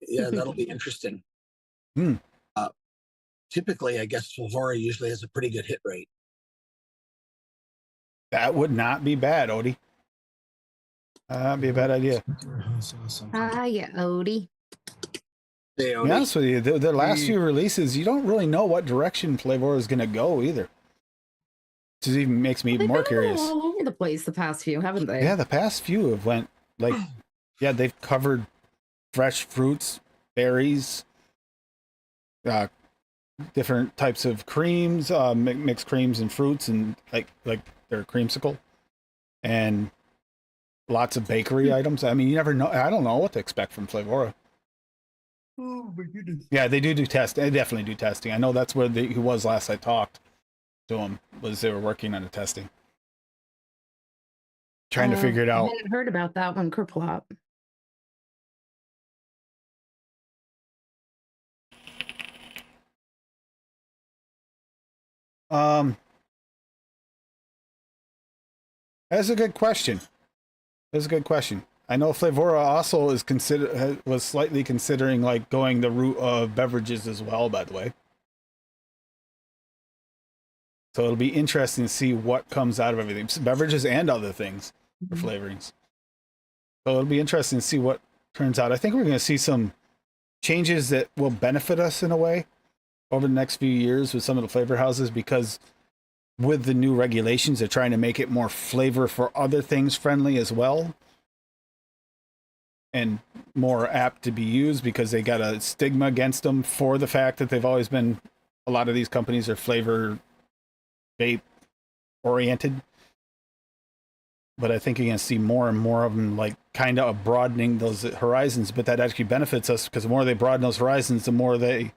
Yeah, that'll be interesting. Hmm. Typically, I guess Flavora usually has a pretty good hit rate. That would not be bad, Odie. That'd be a bad idea. Yeah, Odie. Hey, To be honest with you, the last few releases, you don't really know what direction Flavor is going to go either. Which even makes me even more curious. All over the place the past few, haven't they? Yeah, the past few have went like, they've covered fresh fruits, berries, different types of creams, mixed creams and fruits, and like their creamsicle, and lots of bakery items. I mean, you never know. I don't know what to expect from Flavora. Oh my goodness. Yeah, they do test. They definitely do testing. I know that's where he was last I talked to him, was they were working on the testing. Trying to figure it out. I hadn't heard about that one, Kerplop. That's a good question. I know Flavora also was slightly considering like going the route of beverages as well, by the way. So it'll be interesting to see what comes out of everything, beverages and other things for flavorings. So it'll be interesting to see what turns out. I think we're going to see some changes that will benefit us in a way over the next few years with some of the flavor houses, because with the new regulations, they're trying to make it more flavor for other things friendly as well, and more apt to be used, because they got a stigma against them for the fact that they've always been, a lot of these companies are flavor vape oriented. But I think you're going to see more and more of them, like kind of broadening those horizons, but that actually benefits us, because the more they broaden those horizons, the more they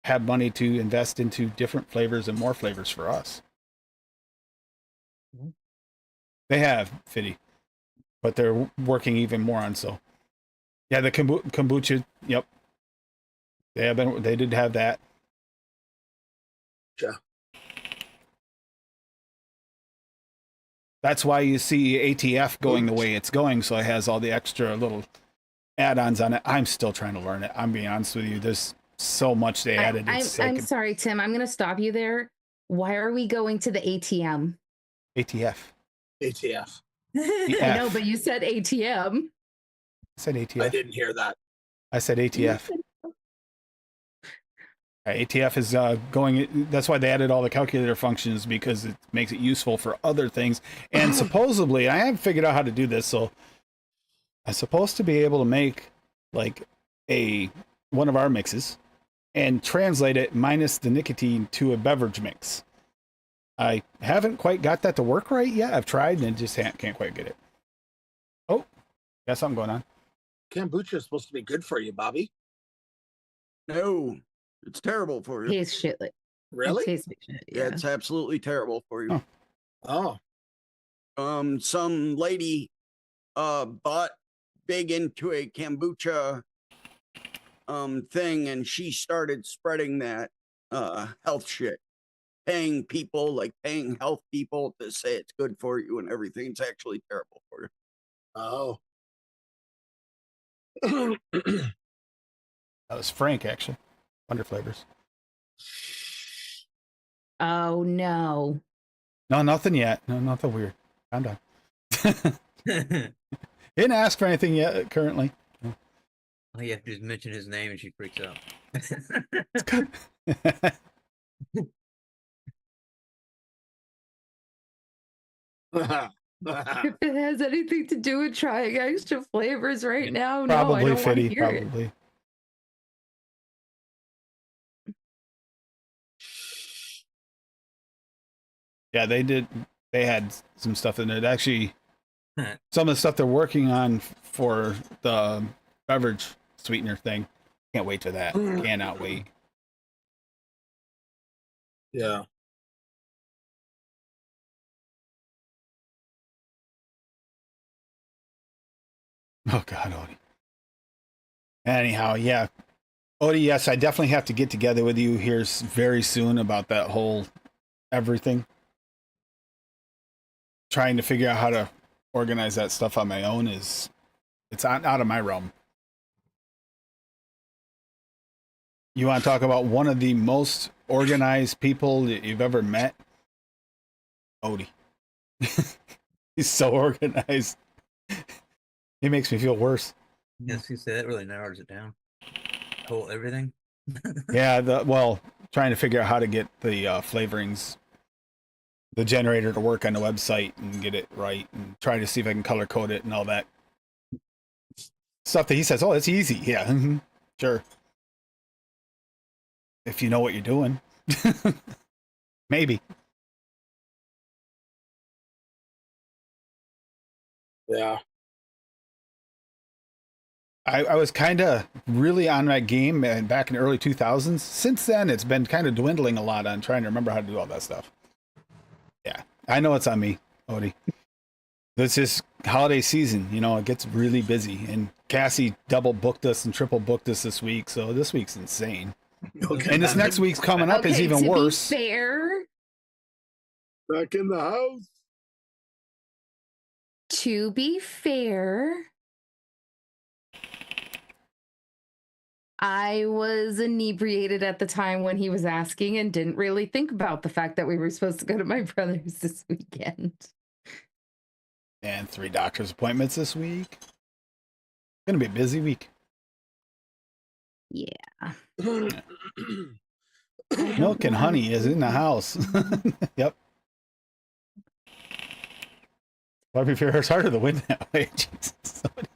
have money to invest into different flavors and more flavors for us. They have, Fiddy, but they're working even more on so. Yeah, the kombucha. Yep, they did have that. Yeah. That's why you see ATF going the way it's going, so it has all the extra little add-ons on it. I'm still trying to learn it. I'm being honest with you. There's so much they added. I'm sorry, Tim. I'm going to stop you there. Why are we going to the ATM? ATF. ATF. I know, but you said ATM. I said ATF. I didn't hear that. I said ATF. ATF is going. That's why they added all the calculator functions, because it makes it useful for other things. And supposedly, I haven't figured out how to do this, so I'm supposed to be able to make like one of our mixes and translate it minus the nicotine to a beverage mix. I haven't quite got that to work right yet. I've tried and just can't quite get it. Oh, got something going on. Kombucha is supposed to be good for you, Bobby. No, it's terrible for you. Tastes shit. Really? Tastes like shit. Yeah, it's absolutely terrible for you. Oh. Some lady bought big into a kombucha thing, and she started spreading that health shit. Paying people, like paying health people to say it's good for you and everything. It's actually terrible for you. Oh. That was Frank, actually. Wonder Flavors. Oh no. No, nothing yet. No, nothing weird. I'm done. Didn't ask for anything yet currently. All you have to do is mention his name and she freaks out. If it has anything to do with trying extra flavors right now, no, I Probably don't want to Fitty, hear it. probably. Yeah, they did. They had some stuff in it. Actually, some of the stuff they're working on for the beverage sweetener thing. Can't wait for that. Cannot wait. Yeah. Oh God, Odie. Anyhow, yeah, Odie. Yes, I definitely have to get together with you here very soon about that whole everything. Trying to figure out how to organize that stuff on my own it's out of my realm. You want to talk about one of the most organized people that you've ever met? Odie. He's so organized. He makes me feel worse. Yes, you say that really narrows it down. Whole everything. Yeah, trying to figure out how to get the flavorings, the generator to work on the website and get it right, and trying to see if I can color code it and all that stuff that he says, oh, it's easy. Yeah, sure. If you know what you're doing. Maybe. Yeah. I was kind of really on that game back in the early 2000s. Since then, it's been kind of dwindling a lot on trying to remember how to do all that stuff. Yeah, I know it's on me, Odie. This is holiday season. You know, it gets really busy. And Cassie double booked us and triple booked us this week. So this week's insane. Okay. And this next week's coming up is Okay, even to worse. Be fair, Back in the house. to be fair, I was inebriated at the time when he was asking and didn't really think about the fact that we were supposed to go to my brother's this weekend. And 3 doctor's appointments this week. Gonna be a busy week. Yeah. Milk and honey is in the house. Yep. Barbie Fair is harder to win that way. Jesus. Somebody.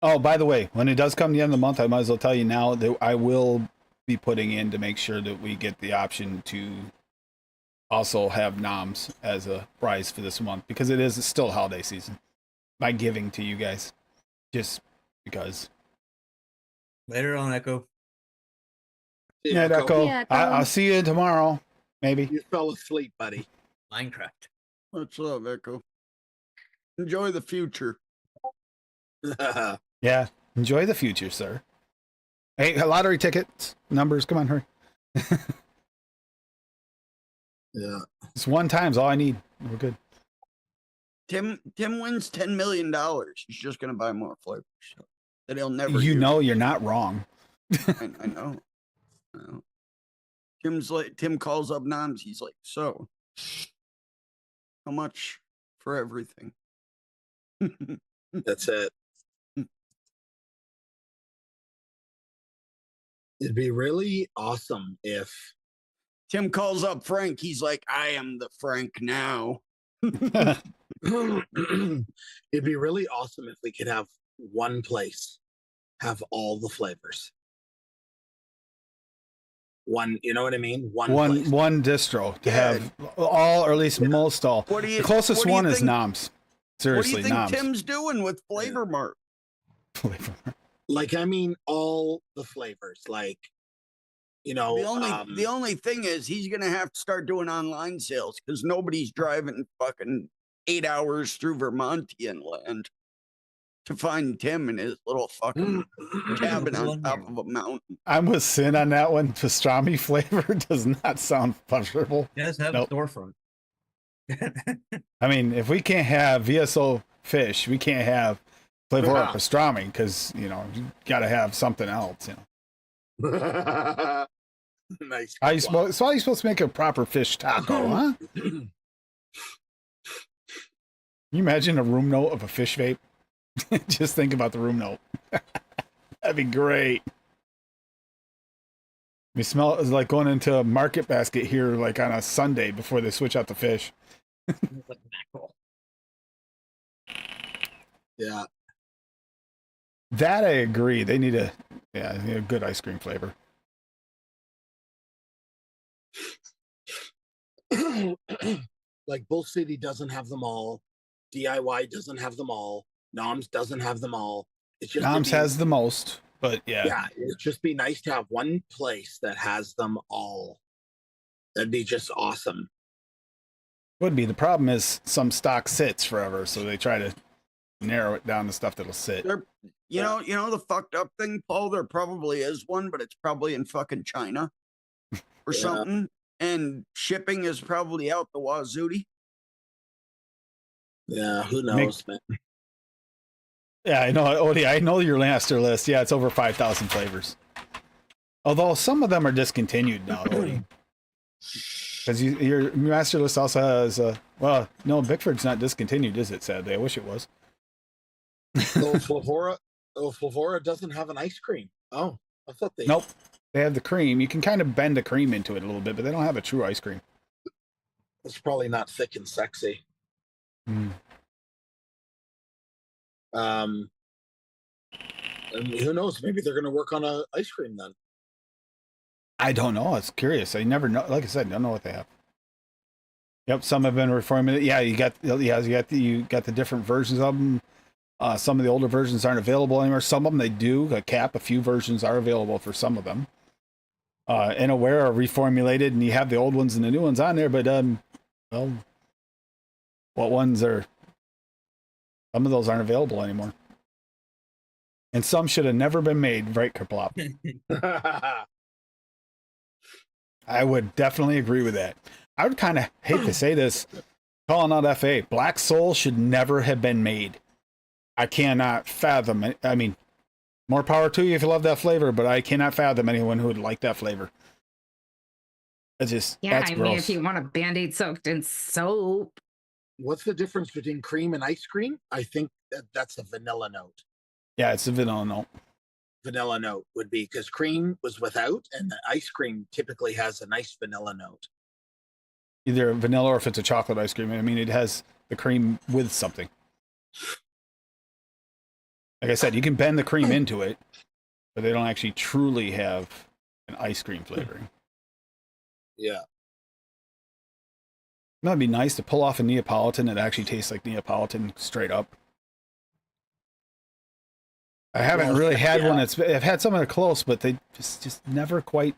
Oh, by the way, when it does come the end of the month, I might as well tell you now that I will be putting in to make sure that we get the option to also have noms as a prize for this month, because it is still holiday season. By giving to you guys, just because. Later on, Echo. Yeah, Echo. Yeah, Echo. I'll see you tomorrow, maybe. You fell asleep, buddy. Minecraft. What's up, Echo? Enjoy the future. Yeah, enjoy the future, sir. Hey, lottery tickets, numbers, come on, hurry. Yeah. It's one time's all I need. We're good. Tim wins $10 million. He's just gonna buy more flavors that he'll never. You use. know you're not wrong. I know. I know. Tim calls up noms. He's like, so how much for everything? That's it. It'd be really awesome if Tim calls up Frank. He's like, I am the Frank now. it'd be really awesome if we could have one place have all the flavors. One, you know what I mean? One place. One distro to Yeah. have all, or at least most all. What do you? The closest what do you one is think- Noms. Seriously, What do you think Noms. Tim's doing with Flavor Mart? Like, I mean, all the flavors. Like, you know, The only thing is he's gonna have to start doing online sales because nobody's driving fucking 8 hours through Vermontian land to find Tim in his little fucking cabin on One top here. of a mountain. I'm with Sin on that one. Pastrami flavor does not sound pleasurable. It does have Nope. a storefront. I mean, if we can't have VSO fish, we can't have flavor Yeah. pastrami because you got to have something else. Nice. How you supposed to make a proper fish taco, huh? Can you imagine a room note of a fish vape? Just think about the room note. That'd be great. We smell it like going into a market basket here, like on a Sunday before they switch out the fish. It's like mackerel. Yeah. That I agree. They need a good ice cream flavor. Like Bull City doesn't have them all. DIY doesn't have them all. Noms doesn't have them all. It's just Noms has the most, but yeah, it'd just be nice to have one place that has them all. That'd be just awesome. would be. The problem is some stock sits forever, so they try to narrow it down to stuff that'll sit. You know the fucked up thing, Paul. There probably is one, but it's probably in fucking China or Yeah. something, and shipping is probably out the wazooty. Yeah, who knows, man? Yeah, I know, Odie. I know your master list. Yeah, it's over 5,000 flavors. Although some of them are discontinued now, Odie. Because your master list also has well, no, Bickford's not discontinued, is it? Sadly, I wish it was. Flavora doesn't have an ice cream. Oh, I thought they. Nope. They have the cream. You can kind of bend the cream into it a little bit, but they don't have a true ice cream. It's probably not thick and sexy. Mm. And who knows? Maybe they're going to work on a ice cream then. I don't know. It's curious. I never know. Like I said, I don't know what they have. Yep, some have been reformulated. Yeah, you got the different versions of them. Some of the older versions aren't available anymore. Some of them they do. A few versions are available for some of them. And Aware are reformulated, and you have the old ones and the new ones on there. But well, what ones are? Some of those aren't available anymore. And some should have never been made, right, Kerplop? I would definitely agree with that. I would kind of hate to say this, calling out FA. Black Soul should never have been made. I cannot fathom it. I mean, more power to you if you love that flavor, but I cannot fathom anyone who would like that flavor. It's just, Yeah, that's I gross. mean, if you want a Band-Aid soaked in soap. What's the difference between cream and ice cream? I think that's a vanilla note. Yeah, it's a vanilla note. Vanilla note would be because cream was without, and the ice cream typically has a nice vanilla note. Either vanilla or if it's a chocolate ice cream. I mean, it has the cream with something. Like I said, you can bend the cream into it, but they don't actually truly have an ice cream flavoring. Yeah. That'd be nice to pull off a Neapolitan that actually tastes like Neapolitan straight up. I haven't Well, really had yeah. one I've had some that are close, but they just never quite,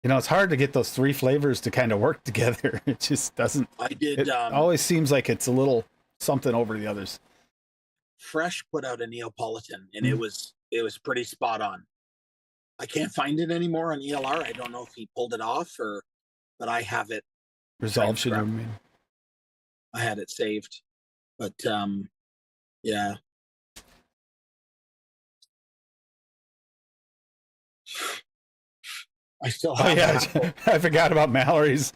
it's hard to get those three flavors to kind of work together. It just doesn't. I did. It always seems like it's a little something over the others. Fresh put out a Neapolitan, and Mm. it was pretty spot on. I can't find it anymore on ELR. I don't know if he pulled it off but I have it. Resolve should Scrap. have been. I had it saved, but yeah. I still Oh have yeah, apple. I forgot about Mallory's.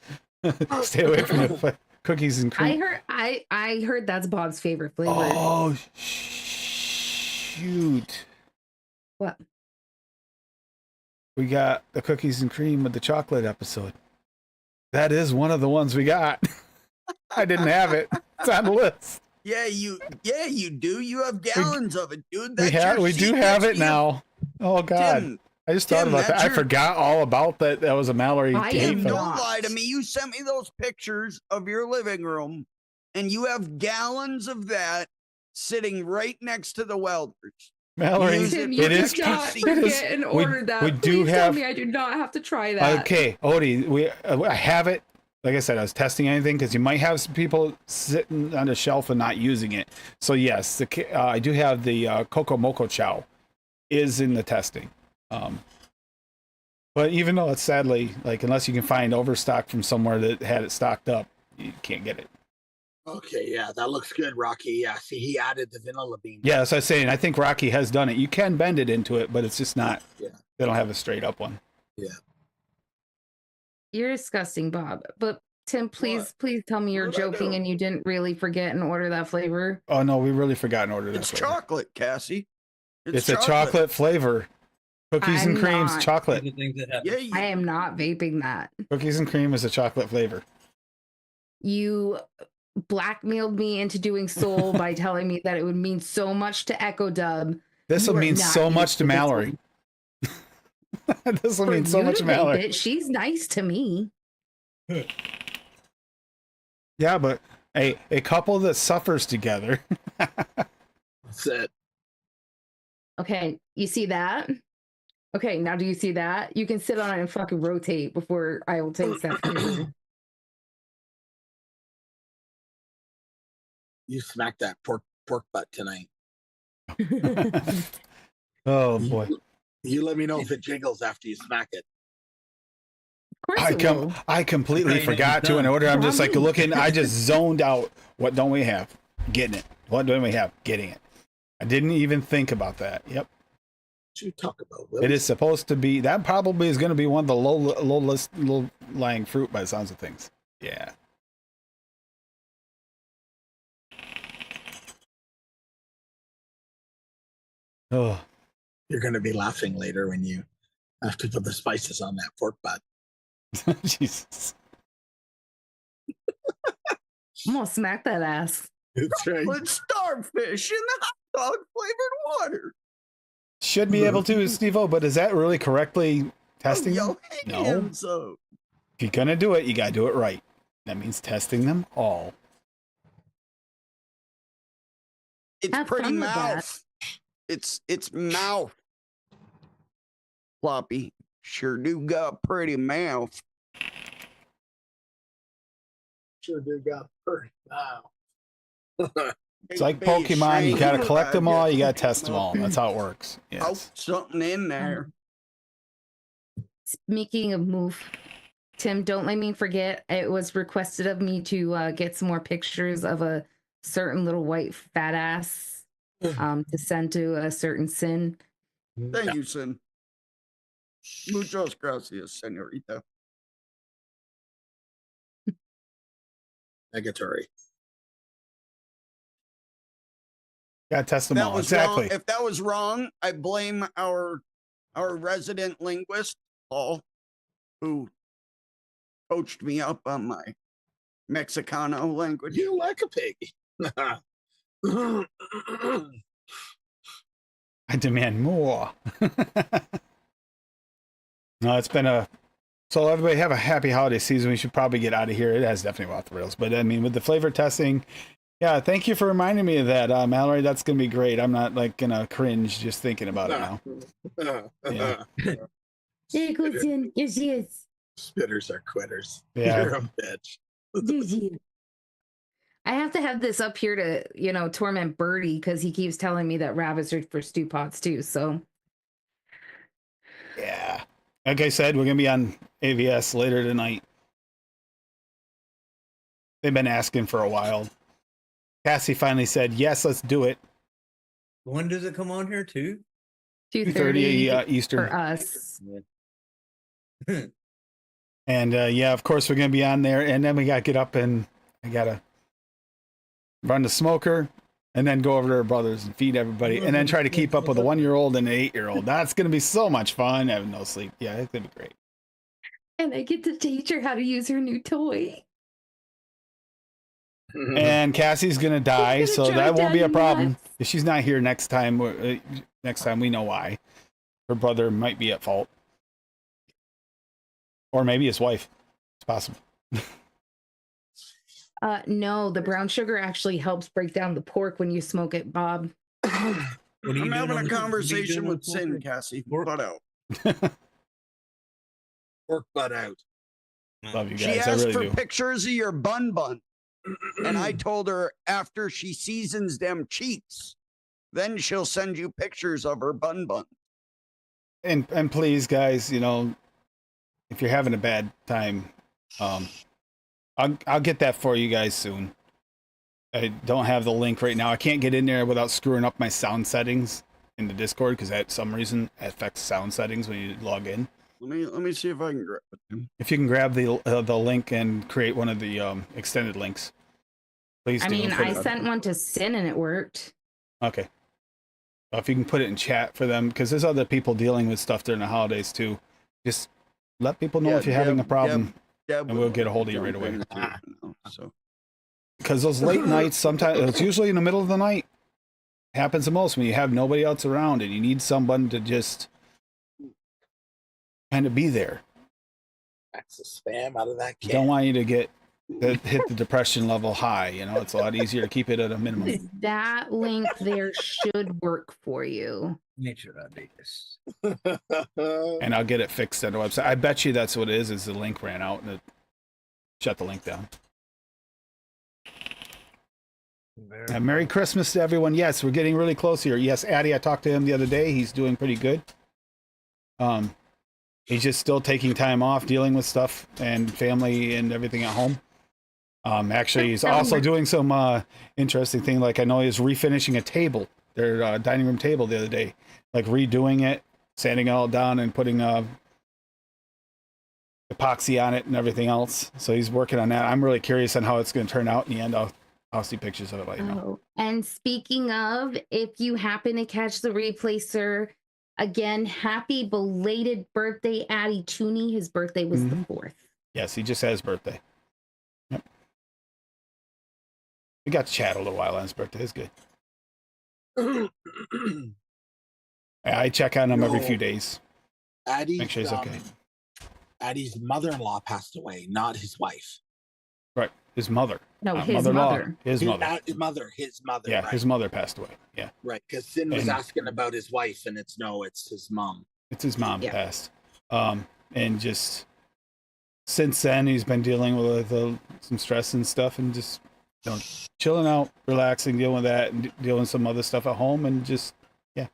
Stay away from the cookies and cream. I heard that's Bob's favorite flavor. Oh shoot! What? We got the cookies and cream with the chocolate episode. That is one of the ones we got. I didn't have it. It's on the list. Yeah, you do. You have gallons of it, dude. That's We do have it now. Oh God. Tim, I just thought Tim, about that. that's I your- forgot all about that. That was a Mallory. I hate am fest. don't not. lie to me. You sent me those pictures of your living room, and you have gallons of that sitting right next to the welders. Mallory, Use Tim, it you it did is. not it forget is- and we- order that. we do Please have- tell me I do not have to try that. Okay, Odie, I have it. like I said, I was testing anything because you might have some people sitting on the shelf and not using it. So yes, I do have the Coco Moco Chow is in the testing. But even though it's sadly, like, unless you can find overstock from somewhere that had it stocked up, you can't get it. Okay, yeah, that looks good, Rocky. Yeah, see, he added the vanilla bean. Yeah, so I was saying, I think Rocky has done it. You can bend it into it, but it's just not. Yeah. They don't have a straight up one. Yeah. You're disgusting, Bob. But Tim, please, What? please tell me you're What did I joking do? and you didn't really forget and order that flavor. Oh no, we really forgot in order. It's chocolate, Cassie. It's a chocolate flavor. Cookies and I'm creams, not. chocolate. These are things that happen. Yeah, you, I am not vaping that. Cookies and cream is a chocolate flavor. You blackmailed me into doing Soul by telling me that it would mean so much to Echo Dub. This You will are mean not so used much to this Mallory. one. This will For mean so you much to to vape Mallory. it, she's nice to me. Yeah, but a couple that suffers together. That's it. Okay, you see that? Okay, now do you see that? You can sit on it and fucking rotate before I will taste that flavor. You smacked that pork butt tonight. Oh boy. You let me know if it jiggles after you smack it. Of course it will. I completely Okay, forgot it's to in done. order. I'm just like Mommy. looking, I just zoned out. What don't we have? Getting it. What don't we have? Getting it. I didn't even think about that. Yep. What you talk about, It is supposed to be, that probably is going to be one of the low lying fruit by the sounds of things. Yeah. Oh, You're going to be laughing later when you have to put the spices on that pork butt. Jesus. I'm gonna smack that ass. That's right. chocolate starfish in the hot dog flavored water. Should be able to, Steve-O, but is that really correctly testing them? Yo, No. hands up. If you're going to do it, you got to do it right. That means testing them all. It's Have pretty fun with that. mouth. It's mouth. Floppy. Sure do got pretty mouth. Sure do got pretty now. It's like Big Pokemon. You shame. got to collect them all. You got to Yeah. test them all. That's how it works. Oh, Yes. something in there. Speaking of move, Tim, don't let me forget. It was requested of me to get some more pictures of a certain little white fat ass to send to a certain sin. Thank you, Sin. Muchas gracias, senorita. Negatory. Got to test them That all. was Exactly. wrong. If that was wrong, I blame our resident linguist, Paul, who coached me up on my Mexicano language. You like a pig. I demand more. No, it's been a. So everybody have a happy holiday season. We should probably get out of here. It has definitely off the rails, but I mean, with the flavor testing, yeah. Thank you for reminding me of that, Mallory. That's gonna be great. I'm not like gonna cringe just thinking about it now. Yeah. There goes in. Yes, yes. Spitters are quitters. Yeah. You're a bitch. I have to have this up here to, torment Birdie because he keeps telling me that rabbits are for stew pots too. So Yeah. Like I said, we're gonna be on AVS later tonight. They've been asking for a while. Cassie finally said, "Yes, let's do it." When does it come on here too? 2:30 Eastern. for us. And yeah, of course, we're going to be on there. And then we got to get up and I got to run the smoker and then go over to her brothers and feed everybody. And then try to keep up with a 1-year-old and an 8-year-old. That's going to be so much fun. Having no sleep. Yeah, it's going to be great. And I get to teach her how to use her new toy. And Cassie's going to die. gonna So drive that won't be a Daddy problem. nuts. If she's not here next time, we know why. Her brother might be at fault. Or maybe his wife. It's possible. No, the brown sugar actually helps break down the pork when you smoke it, Bob. What are you I'm doing having on a the- what are you conversation doing on with the Sin, smoker? Cassie. Work. Butt out. Pork butt out. Love you She guys. I asked really for do. pictures of your bun, and I told her after she seasons them cheeks, then she'll send you pictures of her bun. And please, guys, you know, if you're having a bad time, I'll get that for you guys soon. I don't have the link right now. I can't get in there without screwing up my sound settings in the Discord because that some reason affects sound settings when you log in. Let me see if I can grab it. If you can grab the link and create one of the extended links, please I do. mean, and put I it- sent one to Sin and it worked. Okay. If you can put it in chat for them, because there's other people dealing with stuff during the holidays too. Just let people know if you're having a problem, Deb and we'll get a hold of you right jump away. into it now, so. Because those late nights, sometimes it's usually in the middle of the night. Happens the most when you have nobody else around and you need someone to just kind of be there. That's the spam out of that can. Don't want you to hit the depression level high. You know, it's a lot easier to keep it at a minimum. That link there should work for you. Nature I do this. And I'll get it fixed on the website. I bet you that's what it is the link ran out and it shut the link down. And Merry Christmas to everyone. Yes, we're getting really close here. Yes, Addie, I talked to him the other day. He's doing pretty good. He's just still taking time off, dealing with stuff and family and everything at home. Actually, he's also doing some interesting thing. Like I know he was refinishing a table, their dining room table the other day, like redoing it, sanding it all down and putting epoxy on it and everything else. So he's working on that. I'm really curious on how it's going to turn out in the end. I'll see pictures of it later. Oh, and speaking of, if you happen to catch the replacer, again, happy belated birthday, Addie Tooney. His birthday was the 4th. Yes, he just had his birthday. Yep. We got to chat a little while on his birthday. It's good. I check on him every few days. Addie's, Make sure he's okay. Addie's mother-in-law passed away, not his wife. Right. His mother. No, Not his mother-in-law. mother. His mother. His mother. Yeah, right. his mother passed away. Yeah. Right, because Sin was And- asking about his wife, and it's his mom. It's his mom Yeah. passed. And just since then, he's been dealing with some stress and stuff and just, you know, chilling out, relaxing, dealing with that and dealing with some other stuff at home and just, yeah.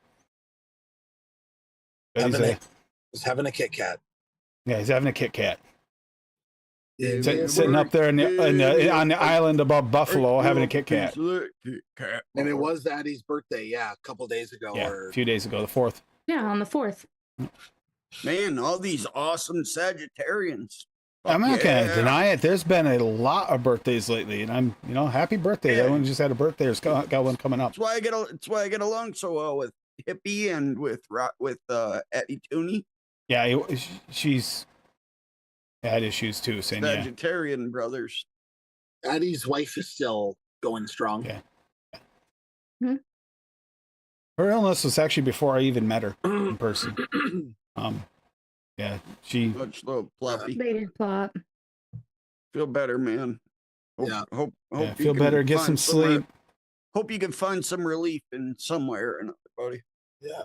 But He's having a Kit Kat. he's having a Kit Kat. Yeah, Sitting up there on the island above Buffalo having a Kit Kat. And it was Addie's birthday, a couple days ago. Yeah, Or a few days ago, the 4th. Yeah, on the 4th. Man, all these awesome Sagittarians. I'm not going to deny it. There's been a lot of birthdays lately, and I'm, happy birthday. Yeah. Everyone just had a birthday or got one coming up. That's why I get along so well with Hippie and with Addie Tooney. Yeah, she's had issues too, saying yeah. Sagittarian brothers. Addie's wife is still going strong. Yeah. Her illness was actually before I even met her in person. Yeah, she. Much love, Fluffy. Baby plot. Feel better, man. Hope Yeah, you feel can better, get find some sleep. Hope you can find some relief in somewhere or another, buddy. Yeah.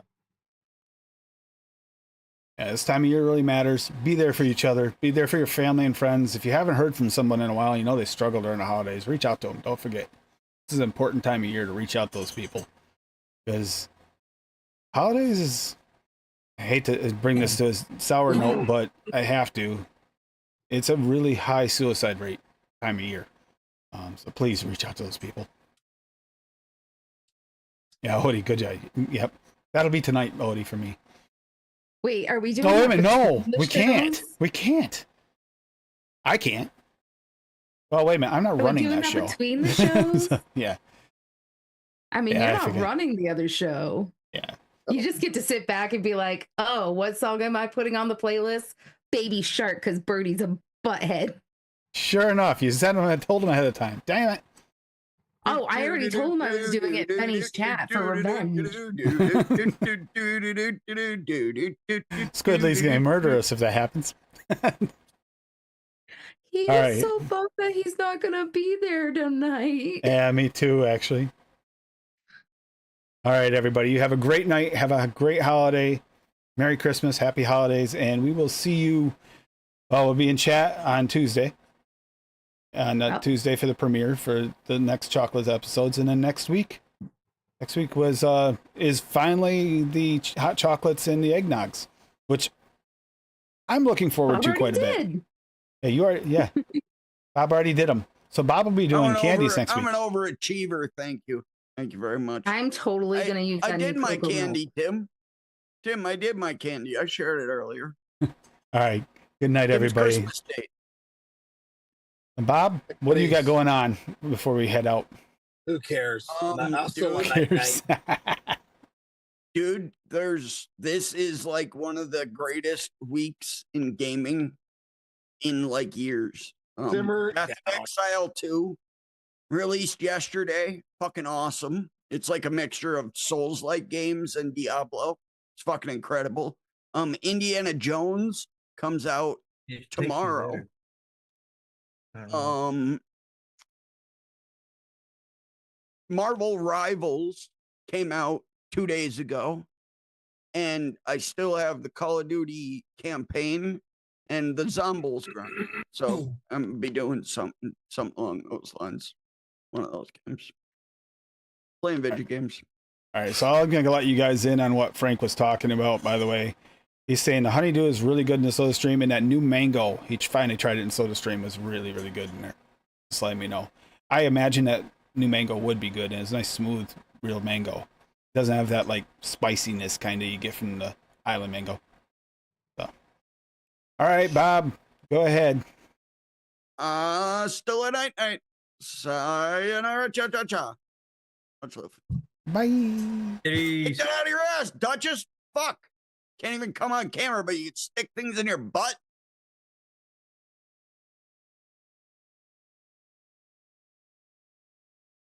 Yeah, this time of year really matters. Be there for each other. Be there for your family and friends. If you haven't heard from someone in a while, they struggle during the holidays, reach out to them. Don't forget. This is an important time of year to reach out to those people. Because holidays is, I hate to bring this to a sour note, but I have to. It's a really high suicide rate time of year. So please reach out to those people. Yeah, Odie, good job. Yep. That'll be tonight, Odie, for me. Wait, are we doing No, wait a that minute. No, between the we can't. shows? We can't. I can't. Well, wait a minute. I'm not Are we running doing that that show. between the shows? So, yeah. I mean, Yeah, I you're not forget. running the other show. Yeah. You just get to sit back and be like, oh, what song am I putting on the playlist? Baby Shark, because Birdie's a butthead. Sure enough, you said I told him ahead of time. Damn it. Oh, I already told him I was doing it in Benny's chat for revenge. Squidly's going to murder us if that happens. He All is right. so bummed that he's not going to be there tonight. Yeah, me too, actually. All right, everybody. You have a great night. Have a great holiday. Merry Christmas. Happy holidays. And we will see you Well, we'll be in chat on Tuesday. On Oh. Tuesday for the premiere for the next Chocolates episodes, and then next week was is finally the hot chocolates and the eggnogs, which I'm looking forward Bob to already quite a bit. did. Yeah, you are. Yeah, Bob already did them. So Bob will be doing candies next I'm week. an overachiever. Thank you. Thank you very much. I'm totally gonna use that I new did my cocoa milk. candy, Tim. Tim, I did my candy. I shared it earlier. All right. Good night, Tim's everybody. Christmas date. And Bob, what do you got going on before we head out? Who cares? Um, I still want dude. night night. Dude, this is like one of the greatest weeks in gaming in like years. Simmer Path of down. Exile 2 released yesterday. Fucking awesome. It's like a mixture of Souls-like games and Diablo. It's fucking incredible. Indiana Jones comes out It takes me tomorrow. there. I don't know. Marvel Rivals came out 2 days ago, and I still have the Call of Duty campaign and the Zombies grind. So I'm gonna be doing something along those lines. One of those games. Playing video games. All right, so I'm gonna let you guys in on what Frank was talking about. By the way, he's saying the honeydew is really good in the Soda Stream, and that new mango he finally tried it in Soda Stream was really, really good in there. Just letting me know. I imagine that new mango would be good, and it's nice, smooth, real mango. Doesn't have that like spiciness kind of you get from the island mango. So, all right, Bob, go ahead. Still a night night. Sayonara, cha cha cha. Much love. Bye. Get that out of your ass, Duchess. Fuck. Can't even come on camera, but you can stick things in your butt.